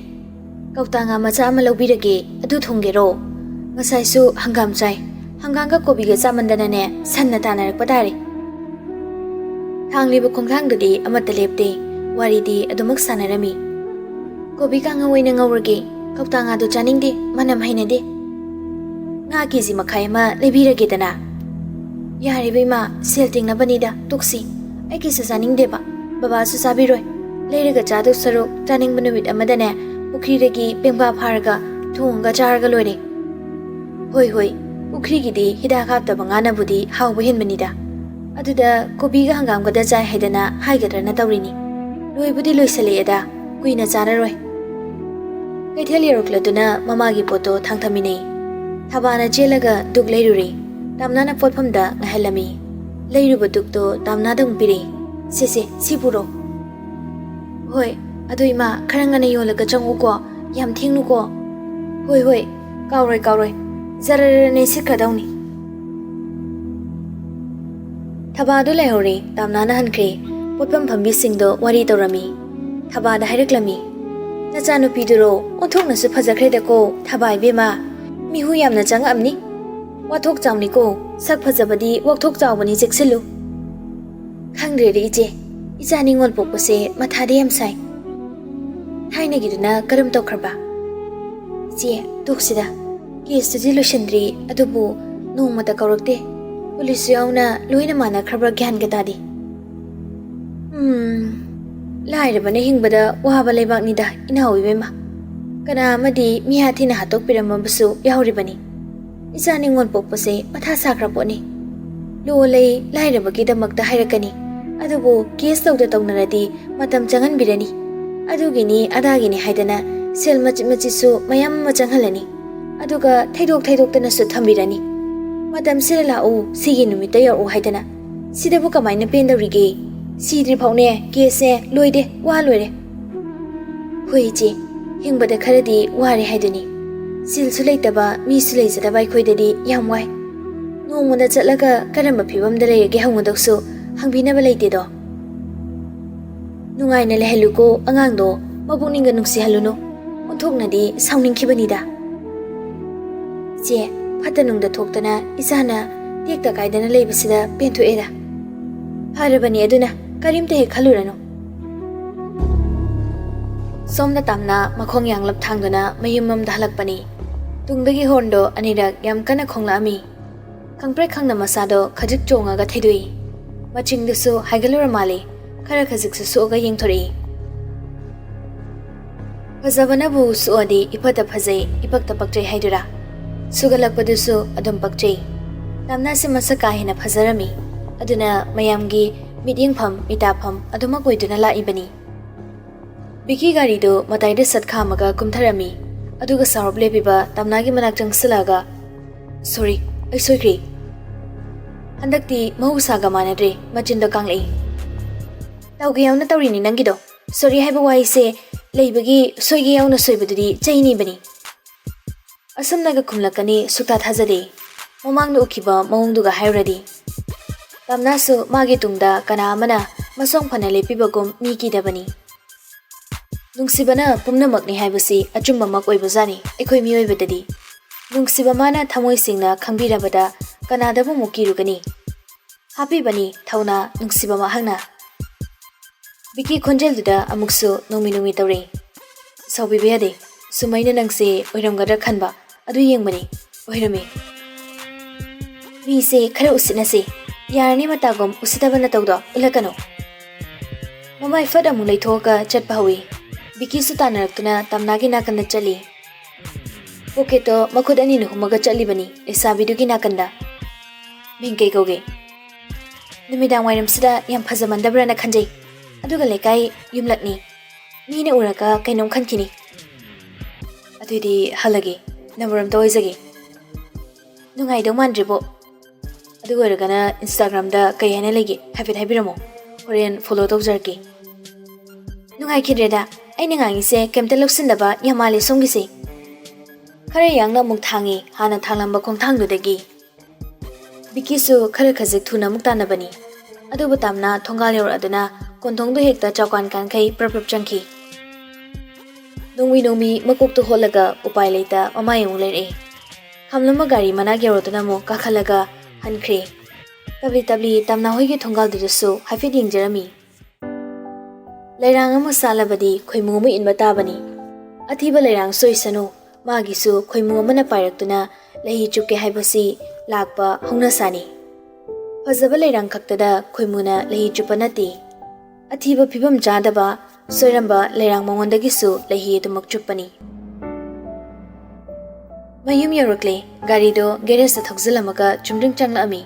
ꯀꯧꯇꯥ ꯉꯥ ꯃꯆꯥ ꯑꯃ ꯂꯧꯕꯤꯔꯒꯦ, ꯑꯗꯨ ꯊꯣꯡꯒꯦꯔꯣ? ꯉꯁꯥꯏꯁꯨ ꯍꯪꯒꯥꯝ ꯆꯥꯏ, ꯍꯪꯒꯥꯝꯒ ꯀꯣꯕꯤꯒ ꯆꯥꯃꯟꯗꯅꯅꯦ ꯁꯟꯅ ꯇꯥꯟꯅꯔꯛꯄ ꯇꯥꯔꯦ꯫ ꯊꯥꯡꯂꯤꯕ ꯈꯣꯡꯊꯥꯡꯗꯨꯗꯤ ꯑꯃꯠꯇ ꯂꯦꯞꯇꯦ, ꯋꯥꯔꯤꯗꯤ ꯑꯗꯨꯃꯛ ꯁꯥꯟꯅꯔꯝꯃꯤ꯫ ꯀꯣꯕꯤ ꯀꯥꯡꯉꯧ ꯑꯣꯏꯅ ꯉꯧꯔꯒꯦ, ꯀꯧꯇꯥ ꯉꯥꯗꯣ ꯆꯥꯅꯤꯡꯗꯦ, ꯃꯅꯝ ꯍꯩꯅꯗꯦ꯫ ꯉꯥ ꯀꯦꯖꯤ ꯃꯈꯥꯏ ꯑꯃ ꯂꯩꯕꯤꯔꯒꯦꯗꯅ? ꯌꯥꯔꯤꯕ ꯏꯃꯥ, ꯁꯦꯜ ꯇꯤꯡꯅꯕꯅꯤꯗ, ꯇꯣꯛꯁꯤ꯫ ꯑꯩ ꯀꯩꯁꯨ ꯆꯥꯅꯤꯡꯗꯦꯕ, ꯕꯕꯥꯁꯨ ꯆꯥꯕꯤꯔꯣꯏ꯫ ꯂꯩꯔꯒ ꯆꯥꯗꯧ ꯁꯔꯨꯛ ꯆꯥꯅꯤꯡꯕ ꯅꯨꯃꯤꯠ ꯑꯃꯗꯅꯦ ꯄꯨꯈ꯭ꯔꯤꯗꯒꯤ ꯄꯦꯡꯕꯥ ꯐꯥꯔꯒ ꯊꯣꯡꯉꯒ ꯆꯥꯔꯒ ꯂꯣꯏꯔꯦ꯫ ꯍꯣꯏ, ꯄꯨꯈ꯭ꯔꯤꯒꯤꯗꯤ ꯍꯤꯗꯥꯛ ꯍꯥꯞꯇꯕ ꯉꯥꯅꯕꯨꯗꯤ ꯍꯥꯎꯕ ꯍꯦꯟꯕꯅꯤꯗ꯫ ꯑꯗꯨꯗ ꯀꯣꯕꯤꯒ ꯍꯪꯒꯥꯝꯒꯗ ꯆꯥꯏ ꯍꯥꯏꯗꯅ ꯍꯥꯏꯒꯗ꯭ꯔꯅ ꯇꯧꯔꯤꯅꯤ꯫ ꯂꯣꯏꯕꯨꯗꯤ ꯂꯣꯏꯁꯜꯂꯛꯑꯦꯗ, ꯀꯨꯏꯅ ꯆꯥꯔꯔꯣꯏ꯫ ꯀꯩꯊꯦꯜ ꯌꯧꯔꯛꯂꯗꯨꯅ ꯃꯃꯥꯒꯤ ꯄꯣꯠꯇꯣ ꯊꯥꯡꯊꯃꯤꯟꯅꯩ꯫ ꯊꯕꯥꯅ ꯆꯦꯜꯂꯒ ꯗꯨꯛ ꯂꯩꯔꯨꯔꯦ꯫ ꯇꯥꯝꯅꯥꯅ ꯄꯣꯠꯐꯝꯗ ꯉꯥꯏꯍꯜꯂꯝꯃꯤ꯫ ꯂꯩꯔꯨꯕ ꯗꯨꯛꯇꯣ ꯇꯥꯝꯅꯥꯗ ꯑꯃꯨꯛ ꯄꯤꯔꯛꯏ꯫ ꯁꯦ, ꯁꯤ ꯄꯨꯔꯣ꯫ ꯍꯣꯏ, ꯑꯗꯨ ꯏꯃꯥ, ꯈꯔ ꯉꯟꯅ ꯌꯣꯜꯂꯒ ꯆꯪꯉꯨꯀꯣ, ꯌꯥꯝ ꯊꯦꯡꯅꯨꯀꯣ꯫ ꯍꯣꯏ, ꯀꯥꯎꯔꯣꯏ, ꯖꯔꯔꯅꯦ ꯁꯤꯠꯈ꯭ꯔꯗꯧꯅꯤ꯫ ꯊꯕꯥꯗꯨ ꯂꯩꯍꯧꯔꯦ, ꯇꯥꯝꯅꯥꯅ ꯍꯟꯈ꯭ꯔꯦ꯫ ꯄꯣꯠꯐꯝ ꯐꯝꯕꯤꯁꯤꯡꯗꯣ ꯋꯥꯔꯤ ꯇꯧꯔꯝꯃꯤ꯫ ꯊꯕꯥꯗ ꯍꯥꯏꯔꯛꯂꯝꯃꯤ꯫ ꯅꯆꯥꯅꯨꯄꯤꯗꯨꯔꯣ ꯑꯣꯟꯊꯣꯛꯅꯁꯨ ꯐꯖꯈ꯭ꯔꯦꯗꯀꯣ, ꯊꯕꯥ ꯏꯕꯦꯝꯃ, ꯃꯤꯍꯨ ꯌꯥꯝꯅ ꯆꯪꯉꯛꯑꯝꯅꯤ꯫ ꯋꯥꯊꯣꯛ ꯆꯥꯎꯅꯤꯀꯣ, ꯁꯛ ꯐꯖꯕꯗꯤ ꯋꯥꯛꯊꯣꯛ ꯆꯥꯎꯕꯅꯤ, ꯆꯦꯛꯁꯤꯜꯂꯨ꯫ ꯈꯪꯗ꯭ꯔꯦꯗ ꯏꯆꯦ, ꯏꯆꯥ ꯅꯤꯉꯣꯜ ꯄꯣꯛꯄꯁꯦ ꯃꯊꯥꯗꯤ ꯌꯥꯝ ꯁꯥꯏ꯫ ꯊꯥꯏꯅꯒꯤꯗꯨꯅ ꯀꯔꯝ ꯇꯧꯈ꯭ꯔꯕ? ꯏꯆꯦ, ꯇꯣꯛꯁꯤꯗ, ꯀꯦꯁꯇꯨꯗꯤ ꯂꯣꯏꯁꯤꯟꯗ꯭ꯔꯤ, ꯑꯗꯨꯕꯨ ꯅꯣꯡꯃꯇ ꯀꯧꯔꯛꯇꯦ꯫ ꯄꯨꯂꯤꯁꯁꯨ ꯌꯥꯎꯅ ꯂꯣꯏꯅ ꯃꯥꯟꯅꯈ꯭ꯔꯕ꯭ꯔꯥ ꯒ꯭ꯌꯥꯟꯒ ꯇꯥꯗꯦ꯫ ꯂꯥꯏꯔꯕꯅ ꯍꯤꯡꯕꯗ ꯋꯥꯕ ꯂꯩꯕꯥꯛꯅꯤꯗ ꯏꯅꯥꯎ ꯏꯕꯦꯝꯃ꯫ ꯀꯅꯥ ꯑꯃꯗꯤ ꯃꯤꯍꯥꯊꯤꯅ ꯍꯥꯠꯇꯣꯛꯄꯤꯔꯝꯃꯕꯁꯨ ꯌꯥꯎꯔꯤꯕꯅꯤ꯫ ꯏꯆꯥ ꯅꯤꯉꯣꯜ ꯄꯣꯛꯄꯁꯦ ꯃꯊꯥ ꯁꯥꯈ꯭ꯔ ꯄꯣꯠꯅꯤ꯫ ꯂꯣ ꯂꯩ ꯂꯥꯏꯔꯕꯒꯤꯗꯃꯛꯇ ꯍꯥꯏꯔꯛꯀꯅꯤ, ꯑꯗꯨꯕꯨ ꯀꯦꯁ ꯇꯧꯅꯔꯗꯤ ꯃꯇꯝ ꯆꯪꯍꯟꯕꯤꯔꯅꯤ꯫ ꯑꯗꯨꯒꯤꯅꯤ ꯑꯗꯥꯒꯤꯅꯤ ꯍꯥꯏꯗꯅ ꯁꯦꯜ ꯃꯆꯤꯠꯁꯨ ꯃꯌꯥꯝ ꯑꯃ ꯆꯪꯍꯜꯂꯅꯤ, ꯑꯗꯨꯒ ꯊꯩꯗꯣꯛꯇꯅꯁꯨ ꯊꯝꯕꯤꯔꯅꯤ꯫ ꯃꯇꯝꯁꯤꯗ ꯂꯥꯛꯎ, ꯁꯤꯒꯤ ꯅꯨꯃꯤꯠꯇ ꯌꯧꯔꯛꯎ ꯍꯥꯏꯗꯅ ꯁꯤꯗꯕꯨ ꯀꯃꯥꯏꯅ ꯄꯦꯟꯗꯧꯔꯤꯒꯦ? ꯁꯤꯗ꯭ꯔꯤ ꯐꯥꯎꯅꯦ ꯀꯦꯁꯁꯦ ꯂꯣꯏꯗꯦ, ꯋꯥ ꯂꯣꯏꯔꯦ꯫ ꯍꯣꯏ ꯏꯆꯦ, ꯍꯤꯡꯕꯗ ꯈꯔꯗꯤ ꯋꯥꯔꯦ ꯍꯥꯏꯗꯨꯅꯤ꯫ ꯁꯤꯜꯁꯨ ꯂꯩꯇꯕ, ꯃꯤꯁꯨ ꯂꯩꯖꯗꯕ ꯑꯩꯈꯣꯏꯗꯗꯤ ꯌꯥꯝ ꯋꯥꯏ꯫ ꯅꯣꯡꯃꯗ ꯆꯠꯂꯒ ꯀꯔꯝꯕ ꯐꯤꯕꯝꯗ ꯂꯩꯔꯒꯦ ꯍꯪꯉꯨꯗꯧꯁꯨ ꯍꯪꯕꯤꯅꯕ ꯂꯩꯇꯦꯗꯣ꯫ ꯅꯨꯡꯉꯥꯏꯅ ꯂꯩꯍꯜꯂꯨꯀꯣ ꯑꯉꯥꯡꯗꯣ, ꯃꯕꯨꯛꯅꯤꯡꯒ ꯅꯨꯡꯁꯤꯍꯜꯂꯨꯅꯨ, ꯑꯣꯟꯊꯣꯛꯅꯗꯤ ꯁꯥꯎꯅꯤꯡꯈꯤꯕꯅꯤꯗ꯫ ꯏꯆꯦ, ꯐꯠꯇ ꯅꯨꯡꯗ ꯊꯣꯛꯇꯅ ꯏꯆꯥꯅ ꯇꯦꯛꯇ ꯀꯥꯏꯗꯅ ꯂꯩꯕꯁꯤꯗ ꯄꯦꯟꯊꯣꯛꯑꯦꯗ꯫ ꯐꯔꯕꯅꯤ ꯑꯗꯨꯅ, ꯀꯔꯤꯝꯇ ꯍꯦꯛ ꯈꯜꯂꯨꯔꯅꯨ꯫ ꯁꯣꯝꯗ ꯇꯥꯝꯅ ꯃꯈꯣꯡ ꯌꯥꯡꯂꯞ ꯊꯥꯡꯗꯨꯅ ꯃꯌꯨꯝ ꯑꯃꯗ ꯍꯜꯂꯛꯄꯅꯤ꯫ ꯇꯨꯡꯗꯒꯤ ꯍꯣꯔꯟꯗꯣ ꯑꯅꯤꯔꯛ ꯌꯥꯝ ꯀꯟꯅ ꯈꯣꯡꯂꯛꯑꯝꯃꯤ꯫ ꯈꯪꯄ꯭ꯔꯦꯛ ꯈꯪꯅ ꯃꯁꯥꯗꯣ ꯈꯖꯤꯛ ꯆꯣꯡꯉꯒ ꯊꯩꯗꯣꯛꯏ꯫ ꯃꯆꯤꯡꯗꯨꯁꯨ ꯍꯥꯏꯒꯠꯂꯨꯔ ꯃꯥꯜꯂꯤ, ꯈꯔ ꯈꯖꯤꯛꯁꯨ ꯁꯣꯛꯑꯒ ꯌꯦꯡꯊꯣꯔꯛꯏ꯫ ꯐꯖꯕꯅꯕꯨ ꯁꯣꯛꯑꯗꯤ ꯏꯐꯠꯇ ꯐꯖꯩ, ꯏꯄꯛꯇ ꯄꯛꯆꯩ ꯍꯥꯏꯗꯨꯔꯥ? ꯁꯨꯒꯠꯂꯛꯄꯗꯨꯁꯨ ꯑꯗꯨꯝ ꯄꯛꯆꯩ꯫ ꯇꯥꯝꯅꯥꯁꯦ ꯃꯁꯛ ꯀꯥ ꯍꯦꯟꯅ ꯐꯖꯔꯝꯃꯤ, ꯑꯗꯨꯅ ꯃꯌꯥꯝꯒꯤ ꯃꯤꯠꯌꯦꯡꯐꯝ ꯃꯤꯇꯥꯐꯝ ꯑꯗꯨꯃꯛ ꯑꯣꯏꯗꯨꯅ ꯂꯥꯛꯏꯕꯅꯤ꯫ ꯕꯤꯀꯤ ꯒꯥꯔꯤꯗꯨ ꯃꯇꯥꯏꯗ ꯁꯠ ꯈꯥꯝꯃꯒ ꯀꯨꯝꯊꯔꯝꯃꯤ, ꯑꯗꯨꯒ ꯁꯥꯎꯔꯞ ꯂꯦꯞꯄꯤꯕ ꯇꯥꯝꯅꯥꯒꯤ ꯃꯅꯥꯛ ꯆꯪꯁꯤꯜꯂꯛꯑꯒ, ꯁꯣꯔꯤ, ꯑꯩ ꯁꯣꯏꯈ꯭ꯔꯦ꯫ ꯍꯟꯗꯛꯇꯤ ꯃꯍꯧꯁꯥꯒ ꯃꯥꯟꯅꯗ꯭ꯔꯦ, ꯃꯆꯤꯟꯗꯣ ꯀꯥꯡꯂꯛꯏ꯫ ꯇꯧꯒꯦ ꯌꯥꯎꯅ ꯇꯧꯔꯤꯅꯤ ꯅꯪꯒꯤꯗꯣ꯫ ꯁꯣꯔꯤ ꯍꯥꯏꯕ ꯋꯥꯍꯩꯁꯦ ꯂꯩꯕꯒꯤ ꯁꯣꯏꯒꯦ ꯌꯥꯎꯅ ꯁꯣꯏꯕꯗꯨꯗꯤ ꯆꯩꯅꯤꯕꯅꯤ꯫ ꯑꯁꯨꯝꯅꯒ ꯈꯨꯝꯂꯛꯀꯅꯤ ꯁꯨꯛꯊꯥ ꯊꯥꯖꯗꯦ, ꯃꯃꯥꯡꯗ ꯎꯈꯤꯕ ꯃꯑꯣꯡꯗꯨꯒ ꯍꯥꯏꯔꯨꯔꯗꯤ꯫ ꯇꯥꯝꯅꯥꯁꯨ ꯃꯥꯒꯤ ꯇꯨꯡꯗ ꯀꯅꯥ ꯑꯃꯅ ꯃꯁꯣꯡ ꯐꯅ ꯂꯦꯞꯄꯤꯕꯒꯨꯝ ꯃꯤ ꯀꯤꯗꯕꯅꯤ꯫ ꯅꯨꯡꯁꯤꯕꯅ ꯄꯨꯝꯅꯃꯛꯅꯤ ꯍꯥꯏꯕꯁꯤ ꯑꯆꯨꯝꯕꯃꯛ ꯑꯣꯏꯕꯖꯥꯠꯅꯤ ꯑꯩꯈꯣꯏ ꯃꯤꯑꯣꯏꯕꯗꯗꯤ ꯅꯨꯡꯁꯤꯕ ꯃꯥꯅ ꯊꯃꯣꯏ ꯁꯦꯡꯅ ꯈꯪꯕꯤꯔꯕꯗ ꯀꯅꯥꯗꯕꯨ ꯑꯃꯨꯛ ꯀꯤꯔꯨꯒꯅꯤ ꯍꯥꯞꯄꯤꯕꯅꯤ ꯊꯧꯅꯥ ꯅꯨꯡꯁꯤꯕ ꯃꯍꯥꯛꯅ ꯕꯤꯀꯤ ꯈꯣꯟꯖꯦꯜꯗꯨꯗ ꯑꯃꯨꯛꯁꯨ ꯅꯣꯡꯃꯤ ꯇꯧꯔꯤ ꯁꯥꯎꯕꯤꯕ ꯌꯥꯗꯦ ꯁꯨꯃꯥꯏꯅ ꯅꯪꯁꯦ ꯑꯣꯏꯔꯝꯒꯗ꯭ꯔꯥ ꯈꯟꯕ ꯑꯗꯨ ꯌꯦꯡꯕꯅꯤ ꯑꯣꯏꯔꯝꯃꯤ ꯃꯤꯁꯦ ꯈꯔ ꯎꯁꯤꯠꯅꯁꯤ ꯌꯥꯔꯅꯤ ꯃꯇꯥꯒꯨꯝ ꯎꯁꯤꯠꯇꯕ ꯅꯇꯧꯗꯣ ꯎꯠꯂꯛꯀꯅꯨ ꯃꯃꯥꯏ ꯐꯠ ꯑꯃꯨꯛ ꯂꯩꯊꯣꯛꯑꯒ ꯆꯠꯄ ꯍꯧꯏ ꯕꯤꯀꯤꯁꯨ ꯇꯥꯟꯅꯔꯛꯇꯨꯅ ꯇꯝꯅꯥꯒꯤ ꯅꯥꯀꯟꯗ ꯆꯠꯂꯤ ꯄꯣꯀꯦꯠꯇꯣ ꯃꯈꯨꯠ ꯑꯅꯤꯅ ꯍꯨꯝꯃꯒ ꯆꯠꯂꯤꯕꯅꯤ ꯂꯩꯁꯥꯕꯤꯗꯨꯒꯤ ꯅꯥꯀꯟꯗ ꯃꯤꯡ ꯀꯩ ꯀꯧꯒꯦ ꯅꯨꯃꯤꯗꯥꯡ ꯋꯥꯏꯔꯝꯁꯤꯗ ꯌꯥꯝ ꯐꯖꯃꯟꯗꯕ꯭ꯔꯥꯅ ꯈꯟꯖꯩ ꯑꯗꯨꯒ ꯂꯩꯀꯥꯏ ꯌꯨꯝꯂꯛꯅꯤ ꯃꯤꯅ ꯎꯔꯒ ꯀꯩꯅꯣꯝ ꯈꯟꯈꯤꯅꯤ ꯑꯗꯨꯗꯤ ꯍꯜꯂꯒꯦ ꯅꯝꯕꯔ ꯑꯝꯇ ꯑꯣꯏꯖꯒꯦ ꯅꯨꯡꯉꯥꯏꯗꯧ ꯃꯥꯟꯗ꯭ꯔꯤꯕꯣ ꯑꯗꯨ ꯑꯣꯏꯔꯒꯅ ꯏꯟꯁꯇꯥꯒ꯭ꯔꯥꯝꯗ ꯀꯩ ꯍꯥꯏꯅ ꯂꯩꯒꯦ ꯍꯥꯏꯐꯦꯠ ꯍꯥꯏꯕꯤꯔꯝꯃꯣ ꯍꯣꯔꯦꯟ ꯐꯣꯂꯣ ꯇꯧꯖꯔꯛꯀꯦ ꯅꯨꯡꯉꯥꯏꯈꯤꯗ꯭ꯔꯦꯗ ꯑꯩꯅ ꯉꯥꯡꯉꯤꯁꯦ ꯀꯩꯝꯇ ꯂꯧꯁꯤꯟꯗꯕ ꯌꯥꯝ ꯃꯥꯜꯂꯦ ꯁꯣꯝꯒꯤꯁꯦ ꯈꯔ ꯌꯥꯡꯅ ꯑꯃꯨꯛ ꯊꯥꯡꯉꯤ ꯍꯥꯟꯅ ꯊꯥꯡꯂꯝꯕ ꯈꯣꯡꯊꯥꯡꯗꯨꯗꯒꯤ ꯕꯤꯀꯤꯁꯨ ꯈꯔ ꯈꯖꯤꯛ ꯊꯨꯅ ꯑꯃꯨꯛ ꯇꯥꯟꯅꯕꯅꯤ ꯑꯗꯨꯕꯨ ꯇꯥꯝꯅ ꯊꯣꯡꯒꯥꯜ ꯌꯧꯔꯛꯑꯗꯨꯅ ꯀꯣꯟꯊꯣꯡꯗꯣ ꯍꯦꯛꯇ ꯆꯥꯎꯀꯥꯟ ꯀꯥꯟꯈꯩ ꯄ꯭ꯔꯞ ꯆꯪꯈꯤ ꯅꯣꯡꯃꯤ ꯃꯀꯣꯛꯇꯣ ꯍꯣꯠꯂꯒ ꯎꯄꯥꯏ ꯂꯩꯇ ꯃꯃꯥꯏ ꯑꯃꯨꯛ ꯂꯩꯔꯛꯏ ꯈꯝꯂꯝꯕ ꯒꯥꯔꯤ ꯃꯅꯥꯛ ꯌꯧꯔꯗꯨꯅ ꯑꯃꯨꯛ ꯀꯥꯈꯠꯂꯒ ꯍꯟꯈ꯭ꯔꯦ ꯇꯞꯂꯤ ꯇꯝꯅꯥ ꯍꯣꯏꯒꯤ ꯊꯣꯡꯒꯥꯜꯗꯨꯗꯁꯨ ꯍꯥꯏꯐꯦꯠ ꯌꯦꯡꯖꯔꯝꯃꯤ ꯂꯩꯔꯥꯡ ꯑꯃ ꯁꯥꯠꯂꯕꯗꯤ ꯈꯣꯏꯃꯨ ꯑꯃ ꯏꯟꯕ ꯇꯥꯕꯅꯤ ꯑꯊꯤꯕ ꯂꯩꯔꯥꯡ ꯁꯣꯏꯁꯅꯨ ꯃꯥꯒꯤꯁꯨ ꯈꯣꯏꯃꯨ ꯑꯃꯅ ꯄꯥꯏꯔꯛꯇꯨꯅ ꯂꯩ ꯆꯨꯞꯀꯦ ꯍꯥꯏꯕꯁꯤ ꯂꯥꯛꯄ ꯍꯧꯅꯁꯥꯅꯤ ꯐꯖꯕ ꯂꯩꯔꯥꯡ ꯈꯛꯇꯗ ꯈꯣꯏꯃꯨꯅ ꯂꯩ ꯆꯨꯞꯄ ꯅꯠꯇꯦ ꯑꯊꯤꯕ ꯐꯤꯕꯝ ꯆꯥꯗꯕ ꯁꯣꯏꯔꯝꯕ ꯂꯩꯔꯥꯡ ꯃꯉꯣꯟꯗꯒꯤꯁꯨ ꯂꯩꯍꯤ ꯑꯗꯨꯃꯛ ꯆꯨꯞꯄꯅꯤ ꯃꯌꯨꯝ ꯌꯧꯔꯛꯂꯦ ꯒꯥꯔꯤꯗꯣ ꯒꯦꯔꯦꯖꯇ ꯊꯧꯖꯤꯜꯂꯝꯃꯒ ꯆꯨꯝꯗ꯭ꯔꯤꯡ ꯆꯪꯂꯛꯑꯝꯃꯤ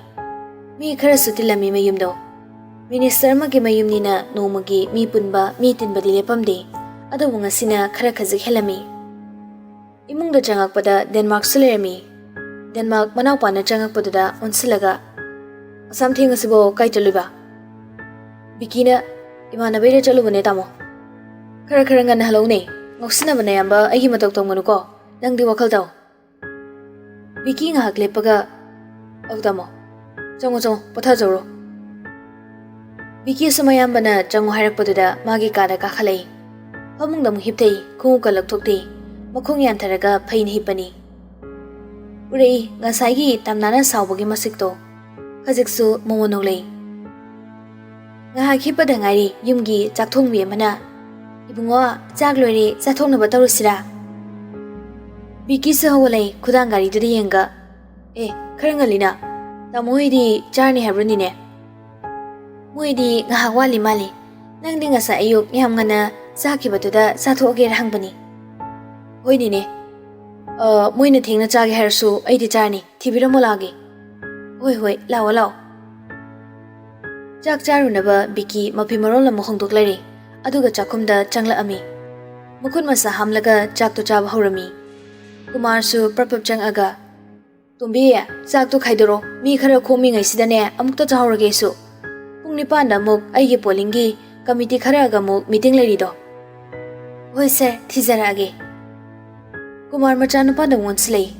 ꯃꯤ ꯈꯔꯁꯨ ꯇꯤꯜꯂꯝꯃꯤ ꯃꯌꯨꯝꯗꯣ ꯃꯤꯅꯤꯁꯇꯔ ꯑꯃꯒꯤ ꯃꯌꯨꯝꯅꯤꯅ ꯅꯣꯡꯃꯒꯤ ꯃꯤ ꯄꯨꯟꯕ ꯃꯤ ꯇꯤꯟꯕꯗꯤ ꯂꯦꯞꯄꯝꯗꯦ ꯑꯗꯨꯕꯨ ꯉꯁꯤꯅ ꯈꯔ ꯈꯖꯤꯛ ꯍꯦꯜꯂꯝꯃꯤ ꯏꯃꯨꯡꯗ ꯆꯪꯉꯛꯄꯗ ꯗꯦꯟꯃꯥꯔꯛꯁꯨ ꯂꯩꯔꯝꯃꯤ ꯗꯦꯟꯃꯥꯔꯛ ꯃꯅꯥꯎꯄꯥꯅ ꯆꯪꯉꯛꯄꯗꯨꯗ ꯑꯣꯟꯁꯤꯜꯂꯒ ꯑꯁꯥꯝ ꯊꯦꯡꯉꯁꯤꯕꯣ ꯀꯥꯏ ꯆꯠꯂꯨꯏꯕ ꯕꯤꯀꯤꯅ ꯏꯃꯥꯟꯅꯕꯩꯗ ꯆꯠꯂꯨꯕꯅꯦ ꯇꯥꯃꯣ ꯈꯔ ꯉꯟꯅ ꯍꯜꯂꯧꯅꯦ ꯉꯥꯎꯁꯤꯟꯅꯕ ꯅꯌꯥꯝꯕ ꯑꯩꯒꯤ ꯃꯇꯧ ꯇꯧꯒꯅꯨꯀꯣ ꯅꯪꯗꯤ ꯋꯥꯈꯜ ꯇꯧ ꯕꯤꯀꯤ ꯉꯥꯏꯍꯥꯛ ꯂꯦꯞꯄꯒ ꯇꯥꯃꯣ ꯆꯪꯉꯣ ꯄꯣꯊꯥꯖꯧꯔꯣ ꯕꯤꯀꯤꯁꯨ ꯃꯌꯥꯝꯕꯅ ꯆꯪꯉꯣ ꯍꯥꯏꯔꯛꯄꯗꯨꯗ ꯃꯥꯒꯤ ꯀꯥꯗ ꯀꯥꯈꯠꯂꯛꯏ ꯐꯃꯨꯡꯗ ꯑꯃꯨꯛ ꯍꯤꯞꯊꯩ ꯈꯣꯡꯎꯞꯀ ꯂꯧꯊꯣꯛꯇꯦ ꯃꯈꯣꯡ ꯌꯥꯟꯊꯔꯒ ꯐꯩꯅ ꯍꯤꯞꯄꯅꯤ ꯎꯔꯛꯏ ꯉꯁꯥꯏꯒꯤ ꯇꯝꯅꯥꯅ ꯁꯥꯎꯕꯒꯤ ꯃꯁꯤꯛꯇꯣ ꯍꯧꯖꯤꯛꯁꯨ ꯃꯉꯣꯟ ꯅꯣꯛꯂꯛꯏ ꯉꯥꯏꯍꯥꯛ ꯍꯤꯞꯄꯗ ꯉꯥꯏꯔꯤ ꯌꯨꯝꯒꯤ ꯆꯥꯛꯊꯣꯡꯕꯤ ꯑꯃꯅ ꯏꯕꯨꯡꯉꯣ ꯆꯥꯛ ꯂꯣꯏꯔꯦ ꯆꯥꯊꯣꯛꯅꯕ ꯇꯧꯔꯨꯁꯤꯔꯥ ꯕꯤꯀꯤꯁꯨ ꯍꯧꯒꯠꯂꯛꯏ ꯈꯨꯗꯥꯡ ꯒꯥꯔꯤꯗꯨꯗ ꯌꯦꯡꯒ ꯈꯔ ꯉꯜꯂꯤꯅ ꯇꯥꯃꯣ ꯍꯣꯏꯗꯤ ꯆꯥꯔꯅꯤ ꯍꯥꯏꯕ꯭ꯔꯅꯤꯅꯦ ꯃꯣꯏꯗꯤ ꯉꯥꯏꯍꯥꯛ ꯋꯥꯠꯂꯤ ꯃꯥꯜꯂꯤ ꯅꯪꯗꯤ ꯉꯁꯥꯏ ꯑꯌꯨꯛ ꯌꯥꯝ ꯉꯟꯅ ꯆꯥꯈꯤꯕꯗꯨꯗ ꯆꯥꯊꯣꯛꯑꯒꯦꯔ ꯍꯪꯕꯅꯤ ꯍꯣꯏꯅꯤꯅꯦ ꯃꯣꯏꯅ ꯊꯦꯡꯅ ꯆꯥꯒꯦ ꯍꯥꯏꯔꯁꯨ ꯑꯩꯗꯤ ꯆꯥꯔꯅꯤ ꯊꯤꯕꯤꯔꯝꯃꯣ ꯂꯥꯛꯑꯒꯦ ꯍꯣꯏ ꯂꯥꯛꯑꯣ ꯆꯥꯛ ꯆꯥꯔꯨꯅꯕ ꯕꯤꯀꯤ ꯃꯐꯤ ꯃꯔꯣꯜ ꯑꯃ ꯍꯣꯡꯗꯣꯛꯂꯔꯤ ꯑꯗꯨꯒ ꯆꯥꯛꯈꯨꯝꯗ ꯆꯪꯂꯛꯑꯝꯃꯤ ꯃꯈꯨꯠ ꯃꯁꯥ ꯍꯥꯝꯂꯒ ꯆꯥꯛꯇꯣ ꯆꯥꯕ ꯍꯧꯔꯝꯃꯤ ꯀꯨꯃꯥꯔꯁꯨ ꯄ꯭ꯔꯞ ꯆꯪꯉꯒ ꯇꯣꯝꯕꯤ ꯆꯥꯛꯇꯣ ꯈꯥꯏꯗꯣꯔꯣ ꯃꯤ ꯈꯔ ꯈꯣꯝꯃꯤꯉꯩꯁꯤꯗꯅꯦ ꯑꯃꯨꯛꯇ ꯆꯥꯍꯧꯔꯒꯦꯁꯨ ꯄꯨꯡ 9ꯗ ꯑꯃꯨꯛ ꯑꯩꯒꯤ ꯄꯣꯂꯤꯡꯒꯤ ꯀꯃꯤꯇꯤ ꯈꯔꯒ ꯑꯃꯨꯛ ꯃꯤꯇꯤꯡ ꯂꯩꯔꯤꯗꯣ ꯍꯣꯏ ꯁꯔ ꯊꯤꯖꯔꯛꯑꯒꯦ ꯀꯨꯃꯥꯔ ꯃꯆꯥꯅꯨꯄꯥꯗ ꯑꯣꯟꯁꯤꯜꯂꯛꯏ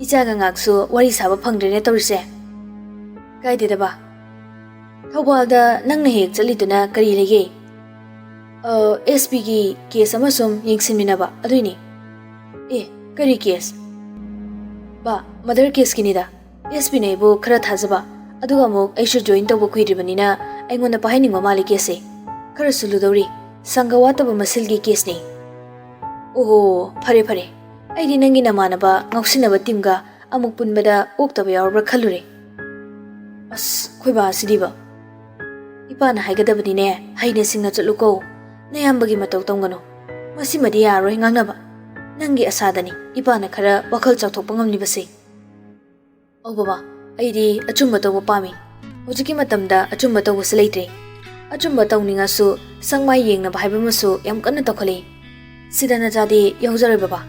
ꯏꯆꯥꯒ ꯉꯥꯛꯁꯨ ꯋꯥꯔꯤ ꯁꯥꯕ ꯐꯪꯗ꯭ꯔꯦꯅꯦ ꯇꯧꯔꯤꯁꯦ ꯀꯥꯏꯗꯦꯗꯕ ꯊꯧꯕꯥꯜꯗ ꯅꯪꯅ ꯍꯦꯛ ꯆꯠꯂꯤꯗꯨꯅ ꯀꯔꯤ ꯂꯩꯒꯦ SPꯒꯤ ꯀꯦꯁ ꯑꯃ ꯁꯨꯝ ꯌꯦꯡꯁꯤꯟꯃꯤꯟꯅꯕ ꯑꯗꯨꯏꯅꯤ ꯀꯔꯤ ꯀꯦꯁ ꯕꯥ ꯃꯗꯔ ꯀꯦꯁꯀꯤꯅꯤꯗ SPꯅ ꯑꯩꯕꯨ ꯈꯔ ꯊꯥꯖꯕ ꯑꯗꯨꯒ ꯑꯃꯨꯛ ꯑꯩꯁꯨ ꯖꯣꯏꯟ ꯇꯧꯕ ꯀꯨꯏꯗ꯭ꯔꯤꯕꯅꯤꯅ ꯑꯩꯉꯣꯟꯗ ꯄꯥꯏꯍꯟꯅꯤꯡꯕ ꯃꯥꯜꯂꯤ ꯀꯦꯁꯁꯦ ꯈꯔꯁꯨ ꯂꯨꯗꯧꯔꯤ ꯁꯪꯒ ꯋꯥꯠꯇꯕ ꯃꯁꯤꯜꯒꯤ ꯀꯦꯁꯅꯤ ꯑꯣꯍꯣ ꯐꯔꯦ ꯑꯩꯗꯤ ꯅꯪꯒꯤ ꯅꯃꯥꯟꯅꯕ ꯉꯥꯎꯁꯤꯟꯅꯕ ꯇꯤꯝꯒ ꯑꯃꯨꯛ ꯄꯨꯟꯕꯗ ꯑꯣꯛꯇꯕ ꯌꯥꯎꯔꯕ꯭ꯔꯥ ꯈꯜꯂꯨꯔꯦ ꯑꯁ ꯈꯣꯏꯕꯥ ꯑꯁꯤꯗꯤꯕ ꯏꯄꯥꯅ ꯍꯥꯏꯒꯗꯕꯅꯤꯅꯦ ꯍꯩꯅ ꯁꯤꯡꯅ ꯆꯠꯂꯨꯀꯣ ꯅꯌꯥꯝꯕꯒꯤ ꯃꯇꯧ ꯇꯧꯒꯅꯨ ꯃꯁꯤꯃꯗꯤ ꯌꯥꯔꯣꯏ ꯉꯥꯡꯅꯕ ꯅꯪꯒꯤ ꯑꯁꯥꯗꯅꯤ ꯏꯄꯥꯅ ꯈꯔ ꯋꯥꯈꯜ ꯆꯥꯎꯊꯣꯛꯄ ꯉꯝꯂꯤꯕꯁꯦ ꯕꯕꯥ ꯑꯩꯗꯤ ꯑꯆꯨꯝꯕ ꯇꯧꯕ ꯄꯥꯝꯃꯤ ꯍꯧꯖꯤꯛꯀꯤ ꯃꯇꯝꯗ ꯑꯆꯨꯝꯕ ꯇꯧꯕꯁꯨ ꯂꯩꯇ꯭ꯔꯦ ꯑꯆꯨꯝꯕ ꯇꯧꯅꯤꯡꯉꯁꯨ ꯁꯪꯃꯥꯏ ꯌꯦꯡꯅꯕ ꯍꯥꯏꯕ ꯑꯃꯁꯨ ꯌꯥꯝ ꯀꯟꯅ ꯇꯧꯈꯠꯂꯤ ꯁꯤꯗ ꯅꯆꯥꯗꯤ ꯌꯥꯎꯖꯔꯣꯏ ꯕꯕꯥ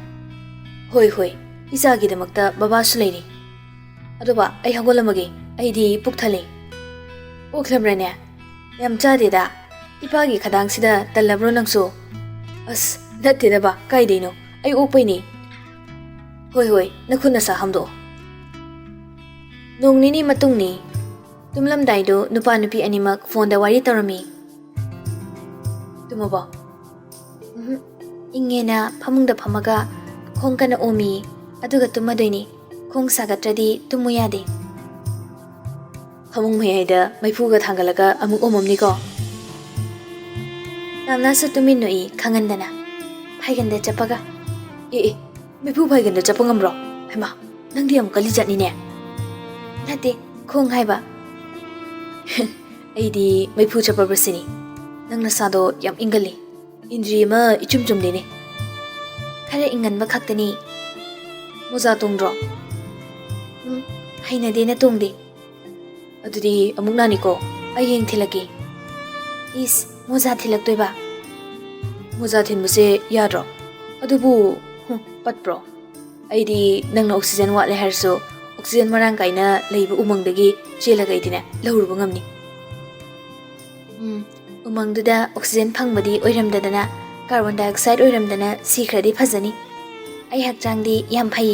ꯍꯣꯏ ꯏꯆꯥꯒꯤꯗꯃꯛꯇ ꯕꯕꯥꯁꯨ ꯂꯩꯔꯤ ꯑꯗꯨꯕ ꯑꯩ ꯍꯧꯒꯠꯂꯝꯃꯒꯦ ꯑꯩꯗꯤ ꯄꯨꯛ ꯊꯜꯂꯦ ꯑꯣꯛꯂꯕ꯭ꯔꯅꯦ ꯌꯥꯝ ꯆꯥꯗꯦꯗ ꯏꯄꯥꯒꯤ ꯈꯗꯥꯡꯁꯤꯗ ꯇꯜꯂꯕ꯭ꯔꯣ ꯅꯪꯁꯨ ꯑꯁ ꯅꯠꯇꯦꯗꯕ ꯀꯥꯏꯗꯩꯅꯣ ꯑꯩ ꯑꯣꯛꯄꯩꯅꯤ ꯍꯣꯏ ꯅꯈꯨꯠ ꯅꯁꯥ ꯍꯥꯝꯗꯣꯛꯑꯣ ꯅꯣꯡ ꯅꯤꯅꯤ ꯃꯇꯨꯡꯅꯤ ꯇꯨꯝꯂꯝꯗꯥꯏꯗꯣ ꯅꯨꯄꯥ ꯅꯨꯄꯤ ꯑꯅꯤꯃꯛ ꯐꯣꯟꯗ ꯋꯥꯔꯤ ꯇꯧꯔꯝꯃꯤ ꯇꯨꯝꯃꯕꯣ ꯏꯪꯉꯦꯅ ꯐꯃꯨꯡꯗ ꯐꯝꯃꯒ ꯈꯣꯡ ꯀꯟꯅ ꯑꯣꯝꯃꯤ ꯑꯗꯨꯒ ꯇꯨꯝꯃꯗꯣꯏꯅꯤ ꯈꯣꯡ ꯁꯥꯒꯠꯇ꯭ꯔꯗꯤ ꯇꯨꯝꯃꯨ ꯌꯥꯗꯦ ꯐꯃꯨꯡ ꯃꯌꯥꯏꯗ ꯃꯩꯐꯨꯒ ꯊꯥꯡꯒꯠꯂꯒ ꯑꯃꯨꯛ ꯑꯣꯝꯃꯝꯅꯤꯀꯣ ꯇꯝꯅꯥꯁꯨ ꯇꯨꯃꯤꯟꯅꯣꯛꯏ ꯈꯪꯍꯟꯗꯅ ꯐꯩꯒꯟꯗ ꯆꯠꯄꯒ ꯑꯦ ꯃꯩꯐꯨ ꯐꯩꯒꯟꯗ ꯆꯠꯄ ꯉꯝꯕ꯭ꯔꯣ ꯍꯩꯃꯥ ꯅꯪꯗꯤ ꯌꯥꯝ ꯀꯜꯂꯤ ꯆꯠꯅꯤꯅꯦ ꯅꯠꯇꯦ ꯈꯣꯡ ꯍꯥꯏꯕ ꯑꯩꯗꯤ ꯃꯩꯐꯨ ꯆꯠꯄꯕꯁꯤꯅꯤ ꯅꯪ ꯅꯁꯥꯗꯣ ꯌꯥꯝ ꯏꯪꯒꯜꯂꯤ ꯏꯟꯗ꯭ꯔꯤ ꯑꯃ ꯏꯆꯨꯝ ꯆꯨꯝꯗꯦꯅꯦ ꯈꯔ ꯏꯪꯒꯟꯕ ꯈꯛꯇꯅꯤ ꯃꯣꯖꯥ ꯇꯣꯡꯗ꯭ꯔꯣ ꯍꯩꯅꯗꯦꯅ ꯇꯣꯡꯗꯦ ꯑꯗꯨꯗꯤ ꯑꯃꯨꯛ ꯅꯥꯅꯤꯀꯣ ꯑꯩ ꯍꯌꯦꯡ ꯊꯤꯜꯂꯛꯀꯦ ꯏꯁ ꯃꯣꯖꯥ ꯊꯤꯜꯂꯛꯇꯣꯏꯕ ꯃꯣꯖꯥ ꯊꯤꯟꯕꯁꯦ ꯌꯥꯗ꯭ꯔꯣ ꯑꯗꯨꯕꯨ ꯄꯠꯄ꯭ꯔꯣ ꯑꯩꯗꯤ ꯅꯪꯅ ꯑꯣꯛꯁꯤꯖꯦꯟ ꯋꯥꯠꯂꯦ ꯍꯥꯏꯔꯁꯨ ꯑꯣꯛꯁꯤꯖꯦꯟ ꯃꯔꯥꯡ ꯀꯥꯏꯅ ꯂꯩꯕ ꯎꯃꯪꯗꯒꯤ ꯆꯦꯜꯂꯒ ꯑꯩꯗꯤꯅꯦ ꯂꯧꯔꯨꯕ ꯉꯝꯅꯤ ꯎꯃꯪꯗꯨꯗ ꯑꯣꯛꯁꯤꯖꯦꯟ ꯐꯪꯕꯗꯤ ꯑꯣꯏꯔꯝꯗꯗꯅ ꯀꯥꯔꯕꯣꯟ ꯗꯥꯏꯑꯣꯛꯁꯥꯏꯗ ꯑꯣꯏꯔꯝꯗꯅ ꯁꯤꯈ꯭ꯔꯗꯤ ꯐꯖꯅꯤ ꯑꯩ ꯍꯛꯆꯥꯡꯗꯤ ꯌꯥꯝ ꯐꯩ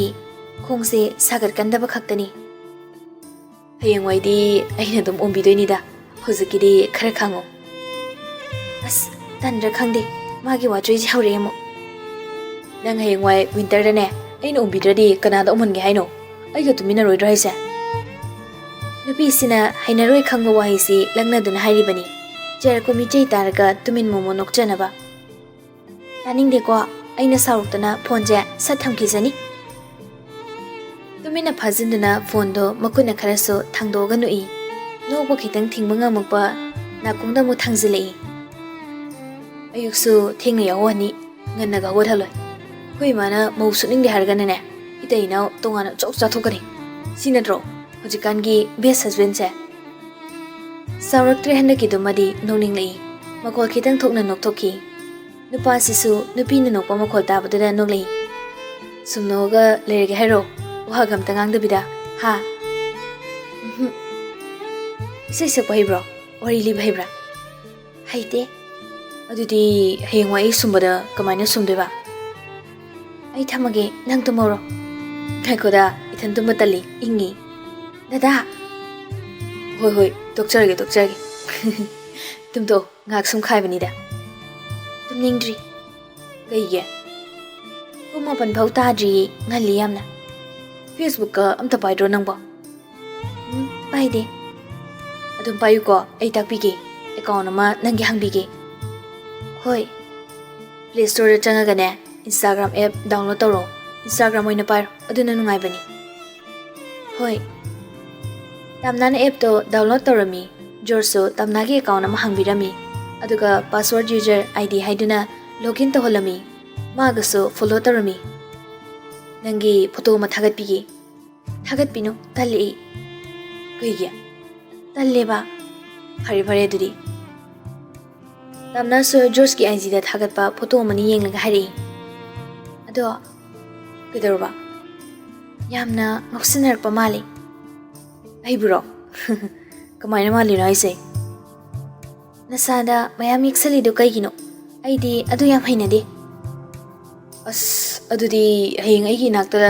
ꯈꯣꯡꯁꯦ ꯁꯥꯒꯠꯀꯟꯗꯕ ꯈꯛꯇꯅꯤ ꯍꯌꯦꯡꯋꯥꯏꯗꯤ ꯑꯩꯅ ꯑꯗꯨꯝ ꯑꯣꯝꯕꯤꯗꯣꯏꯅꯤꯗ ꯍꯧꯖꯤꯛꯀꯤꯗꯤ ꯈꯔ ꯈꯥꯡꯉꯣ ꯑꯁ ꯇꯟꯗ꯭ꯔꯥ ꯈꯪꯗꯦ ꯃꯥꯒꯤ ꯋꯥꯆꯣꯏꯁꯦ ꯍꯧꯔꯛꯑꯦ ꯑꯃꯨꯛ ꯅꯪ ꯍꯌꯦꯡꯋꯥꯏ ꯋꯤꯟꯇꯔꯗꯅꯦ ꯑꯩꯅ ꯑꯣꯝꯕꯤꯗ꯭ꯔꯗꯤ ꯀꯅꯥꯗ ꯑꯣꯝꯍꯟꯒꯦ ꯍꯥꯏꯅꯣ ꯑꯩꯒ ꯇꯨꯃꯤꯟꯅꯔꯣꯏꯗ꯭ꯔꯣ ꯍꯥꯏꯁꯦ ꯅꯨꯄꯤꯁꯤꯅ ꯍꯩꯅꯔꯣꯏ ꯈꯪꯕ ꯋꯥꯍꯩꯁꯤ ꯂꯛꯅꯗꯨꯅ ꯍꯥꯏꯔꯤꯕꯅꯤ ꯆꯦꯔꯛꯄ ꯃꯤꯆꯩ ꯇꯥꯔꯒ ꯇꯨꯃꯤꯟ ꯃꯣꯃꯣ ꯅꯣꯛꯆꯅꯕ ꯇꯥꯅꯤꯡꯗꯦꯀꯣ ꯑꯩꯅ ꯁꯥꯎꯔꯛꯇꯅ ꯐꯣꯟꯁꯦ ꯁꯠ ꯊꯝꯈꯤꯖꯅꯤ ꯇꯨꯃꯤꯟꯅ ꯐꯥꯖꯤꯟꯗꯨꯅ ꯐꯣꯟꯗꯣ ꯃꯈꯨꯠꯅ ꯈꯔꯁꯨ ꯊꯥꯡꯗꯣꯛꯑꯒ ꯅꯣꯛꯏ ꯅꯣꯛꯄ ꯈꯤꯇꯪ ꯊꯤꯡꯕ ꯉꯝꯃꯛꯄ ꯅꯥꯀꯣꯡꯗ ꯑꯃꯨꯛ ꯊꯥꯡꯖꯤꯜꯂꯛꯏ ꯑꯌꯨꯛꯁꯨ ꯊꯦꯡꯅ ꯌꯥꯎꯍꯟꯅꯤ ꯉꯟꯅꯒ ꯍꯧꯒꯠꯍꯜꯂꯣꯏ ꯑꯩꯈꯣꯏ ꯏꯃꯥꯅ ꯃꯧ ꯁꯨꯠꯅꯤꯡꯗꯦ ꯍꯥꯏꯔꯒꯅꯅꯦ ꯏꯇꯩ ꯏꯅꯥꯎ ꯇꯣꯉꯥꯟꯅ ꯆꯣꯛ ꯆꯥꯊꯣꯛꯀꯅꯤ ꯁꯤ ꯅꯠꯇ꯭ꯔꯣ ꯍꯧꯖꯤꯛꯀꯥꯟꯒꯤ ꯕꯦꯁ ꯍꯁꯕꯦꯟꯁꯦ ꯆꯥꯎꯔꯛꯇ꯭ꯔꯦ ꯍꯟꯗꯛꯀꯤꯗꯨꯃꯗꯤ ꯅꯣꯛꯅꯤꯡꯂꯛꯏ ꯃꯈꯣꯜ ꯈꯤꯇꯪ ꯊꯣꯛꯅ ꯅꯣꯛꯊꯣꯛꯈꯤ ꯅꯨꯄꯥꯁꯤꯁꯨ ꯅꯨꯄꯤꯅ ꯅꯣꯛꯄ ꯃꯈꯣꯜ ꯇꯥꯕꯗꯨꯗ ꯅꯣꯛꯂꯛꯏ ꯁꯨꯝ ꯅꯣꯛꯑꯒ ꯂꯩꯔꯒꯦ ꯍꯥꯏꯔꯣ ꯋꯥꯒ ꯑꯝꯇ ꯉꯥꯡꯗꯕꯤꯗ ꯍꯥ ꯏꯁꯩ ꯁꯛꯄ ꯍꯩꯕ꯭ꯔꯣ ꯋꯥꯔꯤ ꯂꯤꯕ ꯍꯩꯕ꯭ꯔꯥ ꯍꯩꯇꯦ ꯑꯗꯨꯗꯤ ꯍꯌꯦꯡꯋꯥꯏ ꯑꯩ ꯁꯨꯝꯕꯗ ꯀꯃꯥꯏꯅ ꯁꯨꯝꯗꯣꯏꯕ ꯑꯩ ꯊꯝꯃꯒꯦ ꯅꯪ ꯇꯨꯝꯍꯧꯔꯣ ꯉꯥꯏꯈꯣꯗ ꯏꯊꯟ ꯇꯨꯝꯕ ꯇꯜꯂꯤ ꯏꯪꯉꯤ ꯗꯗꯥ ꯍꯣꯏ ꯇꯣꯛꯆꯔꯒꯦ ꯇꯨꯝꯊꯣꯛ ꯉꯥꯏꯍꯥꯛ ꯁꯨꯝ ꯈꯥꯏꯕꯅꯤꯗ ꯇꯨꯝꯅꯤꯡꯗ꯭ꯔꯤ ꯀꯩꯒꯤ ꯄꯨꯡ 8 ꯐꯥꯎ ꯇꯥꯗ꯭ꯔꯤꯌꯦ ꯉꯜꯂꯤ ꯌꯥꯝꯅ ꯐꯦꯁꯕꯨꯛꯀ ꯑꯝꯇ ꯄꯥꯏꯗ꯭ꯔꯣ ꯅꯪꯕꯣ ꯄꯥꯏꯗꯦ ꯑꯗꯨꯝ ꯄꯥꯏꯌꯨꯀꯣ ꯑꯩ ꯇꯥꯛꯄꯤꯒꯦ ꯑꯦꯀꯥꯎꯟ ꯑꯃ ꯅꯪꯒꯤ ꯍꯥꯡꯕꯤꯒꯦ ꯍꯣꯏ ꯄ꯭ꯂꯦ ꯁ꯭ꯇꯣꯔꯗ ꯆꯪꯉꯒꯅꯦ ꯏꯟꯁꯇꯥꯒ꯭ꯔꯥꯝ ꯑꯦꯞ ꯗꯥꯎꯟꯂꯣꯗ ꯇꯧꯔꯣ ꯏꯟꯁꯇꯥꯒ꯭ꯔꯥꯝ ꯑꯣꯏꯅ ꯄꯥꯏꯔꯣ ꯑꯗꯨꯅ ꯅꯨꯡꯉꯥꯏꯕꯅꯤ ꯍꯣꯏ ꯇꯝꯅꯥꯅ ꯑꯦꯞꯇꯣ ꯗꯥꯎꯟꯂꯣꯗ ꯇꯧꯔꯝꯃꯤ ꯖꯣꯔꯖꯁꯨ ꯇꯝꯅꯥꯒꯤ ꯑꯦꯀꯥꯎꯟ ꯑꯃ ꯍꯥꯡꯕꯤꯔꯝꯃꯤ ꯑꯗꯨꯒ ꯄꯥꯁꯋꯥꯔꯗ ꯌꯨꯖꯔ ID ꯍꯥꯏꯗꯨꯅ ꯂꯣꯒꯏꯟ ꯇꯧꯍꯜꯂꯝꯃꯤ ꯃꯥꯒꯁꯨ ꯐꯣꯂꯣ ꯇꯧꯔꯝꯃꯤ ꯅꯪꯒꯤ ꯐꯣꯇꯣ ꯑꯃ ꯊꯥꯒꯠꯄꯤꯒꯦ ꯊꯥꯒꯠꯄꯤꯅꯨ ꯇꯜꯂꯤ ꯑꯩ ꯀꯩꯒꯤ ꯇꯜꯂꯦꯕ ꯐꯔꯦ ꯑꯗꯨꯗꯤ ꯇꯝꯅꯥꯁꯨ ꯖꯣꯔꯖꯀꯤ IGꯗ ꯊꯥꯒꯠꯄ ꯐꯣꯇꯣ ꯑꯃꯅꯤ ꯌꯦꯡꯂꯒ ꯍꯥꯏꯔꯛꯏ ꯑꯗꯣ ꯀꯩꯗꯧꯔꯕ ꯌꯥꯝꯅ ꯉꯥꯎꯁꯤꯟꯅꯔꯛꯄ ꯃꯥꯜꯂꯤ ꯑꯩꯕꯨꯔꯣ ꯀꯃꯥꯏꯅ ꯃꯥꯜꯂꯤꯅꯣ ꯍꯥꯏꯁꯦ ꯅꯁꯥꯗ ꯃꯌꯥꯝ ꯌꯦꯛꯁꯜꯂꯤꯗꯣ ꯀꯩꯒꯤꯅꯣ ꯑꯩꯗꯤ ꯑꯗꯨ ꯌꯥꯝ ꯍꯩꯅꯗꯦ ꯑꯁ ꯑꯗꯨꯗꯤ ꯍꯌꯦꯡ ꯑꯩꯒꯤ ꯏꯅꯥꯛꯇ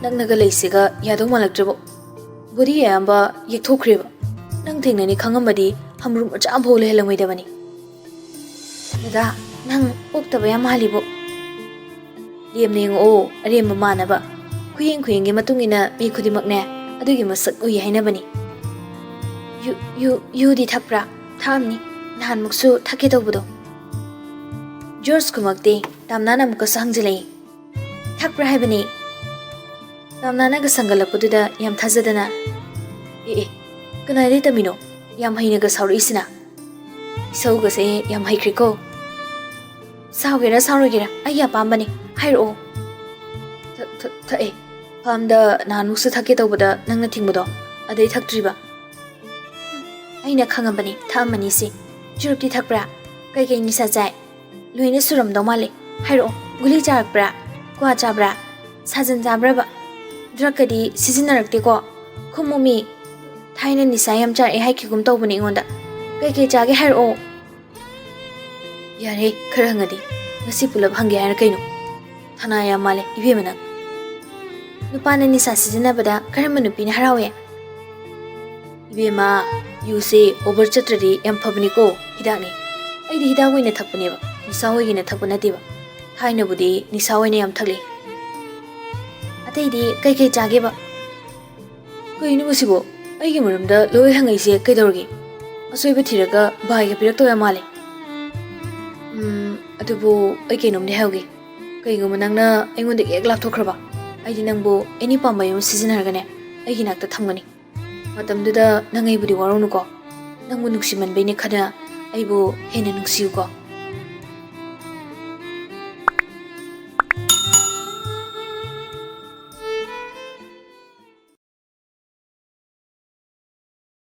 ꯅꯪꯅꯒ ꯂꯩꯁꯤꯒ ꯌꯥꯗꯧ ꯃꯥꯜꯂꯛꯇ꯭ꯔꯕꯣ ꯕꯣꯗꯤ ꯑꯌꯥꯝꯕ ꯌꯦꯛꯊꯣꯛꯈ꯭ꯔꯦꯕ ꯅꯪ ꯊꯦꯡꯅꯅꯤ ꯈꯪꯉꯝꯃꯗꯤ ꯍꯝꯔꯨꯝ ꯃꯆꯥ ꯑꯃꯐꯥꯎ ꯂꯩꯍꯜꯂꯝꯃꯣꯏꯗꯕꯅꯤ ꯗꯗꯥ ꯅꯪ ꯑꯣꯛꯇꯕ ꯌꯥꯝ ꯃꯥꯜꯂꯤꯕꯣ ꯂꯦꯝꯅ ꯌꯦꯡꯉꯛꯑꯣ ꯑꯔꯦꯝꯕ ꯃꯥꯟꯅꯕ ꯈꯨꯌꯦꯡꯒꯤ ꯃꯇꯨꯡ ꯏꯟꯅ ꯃꯤ ꯈꯨꯗꯤꯡꯃꯛꯅꯦ ꯑꯗꯨꯒꯤ ꯃꯁꯛ ꯎꯏ ꯍꯥꯏꯅꯕꯅꯤ ꯌꯨꯗꯤ ꯊꯛꯄ꯭ꯔꯥ ꯊꯛꯑꯝꯅꯤ ꯅꯍꯥꯟꯃꯨꯛꯁꯨ ꯊꯛꯀꯦ ꯇꯧꯕꯗꯣ ꯖꯣꯔꯖ ꯈꯨꯃꯛꯇꯦ ꯇꯝꯅꯥꯅ ꯑꯃꯨꯛꯀꯁꯨ ꯍꯪꯖꯤꯜꯂꯛꯏ ꯊꯛꯄ꯭ꯔꯥ ꯍꯥꯏꯕꯅꯤ ꯇꯝꯅꯥꯅꯒ ꯁꯪꯒꯠꯂꯛꯄꯗꯨꯗ ꯌꯥꯝ ꯊꯥꯖꯗꯅ ꯀꯅꯥꯏꯗꯩ ꯇꯝꯃꯤꯅꯣ ꯌꯥꯝ ꯍꯩꯅꯒ ꯁꯥꯎꯔꯛꯏꯁꯤꯅ ꯏꯁꯧꯒꯁꯦ ꯌꯥꯝ ꯍꯩꯈ꯭ꯔꯦꯀꯣ ꯁꯥꯎꯒꯦꯔꯥ ꯁꯥꯎꯔꯣꯏꯒꯦꯔꯥ ꯑꯩꯒꯤ ꯑꯄꯥꯝꯕꯅꯤ ꯍꯥꯏꯔꯛꯑꯣ ꯊꯛꯑꯦ ꯐꯥꯝꯗ ꯅꯍꯥꯟꯃꯨꯛꯁꯨ ꯊꯛꯀꯦ ꯇꯧꯕꯗ ꯅꯪꯅ ꯊꯤꯡꯕꯗꯣ ꯑꯗꯩ ꯊꯛꯇ꯭ꯔꯤꯕ ꯑꯩꯅ ꯈꯪꯉꯕꯅꯤ ꯊꯛꯑꯝꯃꯅꯤ ꯁꯤ ꯆꯨꯔꯨꯞꯇꯤ ꯊꯛꯄ꯭ꯔꯥ ꯀꯩꯀꯩ ꯅꯤꯁꯥ ꯆꯥꯏ ꯂꯣꯏꯅ ꯁꯨꯔꯝꯗꯧ ꯃꯥꯜꯂꯦ ꯍꯥꯏꯔꯛꯑꯣ ꯒꯨꯂꯤ ꯆꯥꯔꯛꯄ꯭ꯔꯥ ꯀ꯭ꯋꯥ ꯆꯥꯕ꯭ꯔꯥ ꯁꯥꯖꯟ ꯆꯥꯕ꯭ꯔꯕ ꯗ꯭ꯔꯛꯀꯗꯤ ꯁꯤꯖꯤꯟꯅꯔꯛꯇꯦꯀꯣ ꯈꯨꯝꯃꯨꯃꯤ ꯊꯥꯏꯅ ꯅꯤꯁꯥ ꯌꯥꯝ ꯆꯥꯔꯛꯑꯦ ꯍꯥꯏꯈꯤꯒꯨꯝ ꯇꯧꯕꯅꯦ ꯑꯩꯉꯣꯟꯗ ꯀꯩꯀꯩ ꯆꯥꯒꯦ ꯍꯥꯏꯔꯛꯑꯣ ꯌꯥꯔꯦ ꯈꯔ ꯍꯪꯉꯗꯤ ꯉꯁꯤ ꯄꯨꯂꯞ ꯍꯪꯒꯦ ꯍꯥꯏꯔ ꯀꯩꯅꯣ ꯊꯅꯥ ꯌꯥꯝ ꯃꯥꯜꯂꯦ ꯏꯕꯦꯝꯃ ꯅꯪ ꯅꯨꯄꯥꯅ ꯅꯤꯁꯥ ꯁꯤꯖꯤꯟꯅꯕꯗ ꯀꯔꯝꯕ ꯅꯨꯄꯤꯅ ꯍꯔꯥꯎꯋꯦ ꯏꯕꯦꯝꯃ ꯌꯨꯁꯦ ꯑꯣꯚꯔ ꯆꯠꯇ꯭ꯔꯗꯤ ꯌꯥꯝ ꯐꯕꯅꯤꯀꯣ ꯍꯤꯗꯥꯛꯅꯤ ꯑꯩꯗꯤ ꯍꯤꯗꯥꯛ ꯑꯣꯏꯅ ꯊꯛꯄꯅꯦꯕ ꯅꯤꯁꯥ ꯑꯣꯏꯒꯦꯅ ꯊꯛꯄ ꯅꯠꯇꯦꯕ ꯊꯥꯏꯅꯕꯨꯗꯤ ꯅꯤꯁꯥ ꯑꯣꯏꯅ ꯌꯥꯝ ꯊꯛꯂꯤ꯫ ꯑꯇꯩꯗꯤ ꯀꯩ ꯆꯥꯒꯦꯕ? ꯀꯩꯅꯣ ꯃꯁꯤꯕꯣ? ꯑꯩꯒꯤ ꯃꯔꯝꯗ ꯂꯣꯏ ꯍꯪꯉꯛꯏꯁꯦ ꯀꯩꯗꯧꯔꯒꯦ? ꯑꯁꯣꯏꯕ ꯊꯤꯔꯒ ꯚꯥꯏꯒ ꯄꯤꯔꯛꯇꯧ ꯌꯥꯝ ꯃꯥꯜꯂꯦ꯫ ꯑꯗꯨꯕꯨ ꯑꯩ ꯀꯩꯅꯣꯝꯗꯤ ꯍꯥꯏꯍꯧꯒꯦ꯫ ꯀꯩꯒꯨꯝꯕ ꯅꯪꯅ ꯑꯩꯉꯣꯟꯗꯒꯤ ꯍꯦꯛ ꯂꯥꯞꯊꯣꯛꯈ꯭ꯔꯕ ꯑꯩꯗꯤ ꯅꯪꯕꯨ ꯑꯦꯅꯤ ꯄꯥꯝꯕꯩ ꯑꯃ ꯁꯤꯖꯤꯟꯅꯔꯒꯅꯦ ꯑꯩꯒꯤ ꯅꯥꯛꯇ ꯊꯝꯒꯅꯤ꯫ ꯃꯇꯝꯗꯨꯗ ꯅꯪ ꯑꯩꯕꯨꯗꯤ ꯋꯥꯔꯧꯅꯨꯀꯣ꯫ ꯅꯪꯕꯨ ꯅꯨꯡꯁꯤꯃꯟꯕꯩꯅꯦ ꯈꯟꯅ ꯑꯩꯕꯨ ꯍꯦꯟꯅ ꯅꯨꯡꯁꯤꯌꯨꯀꯣ꯫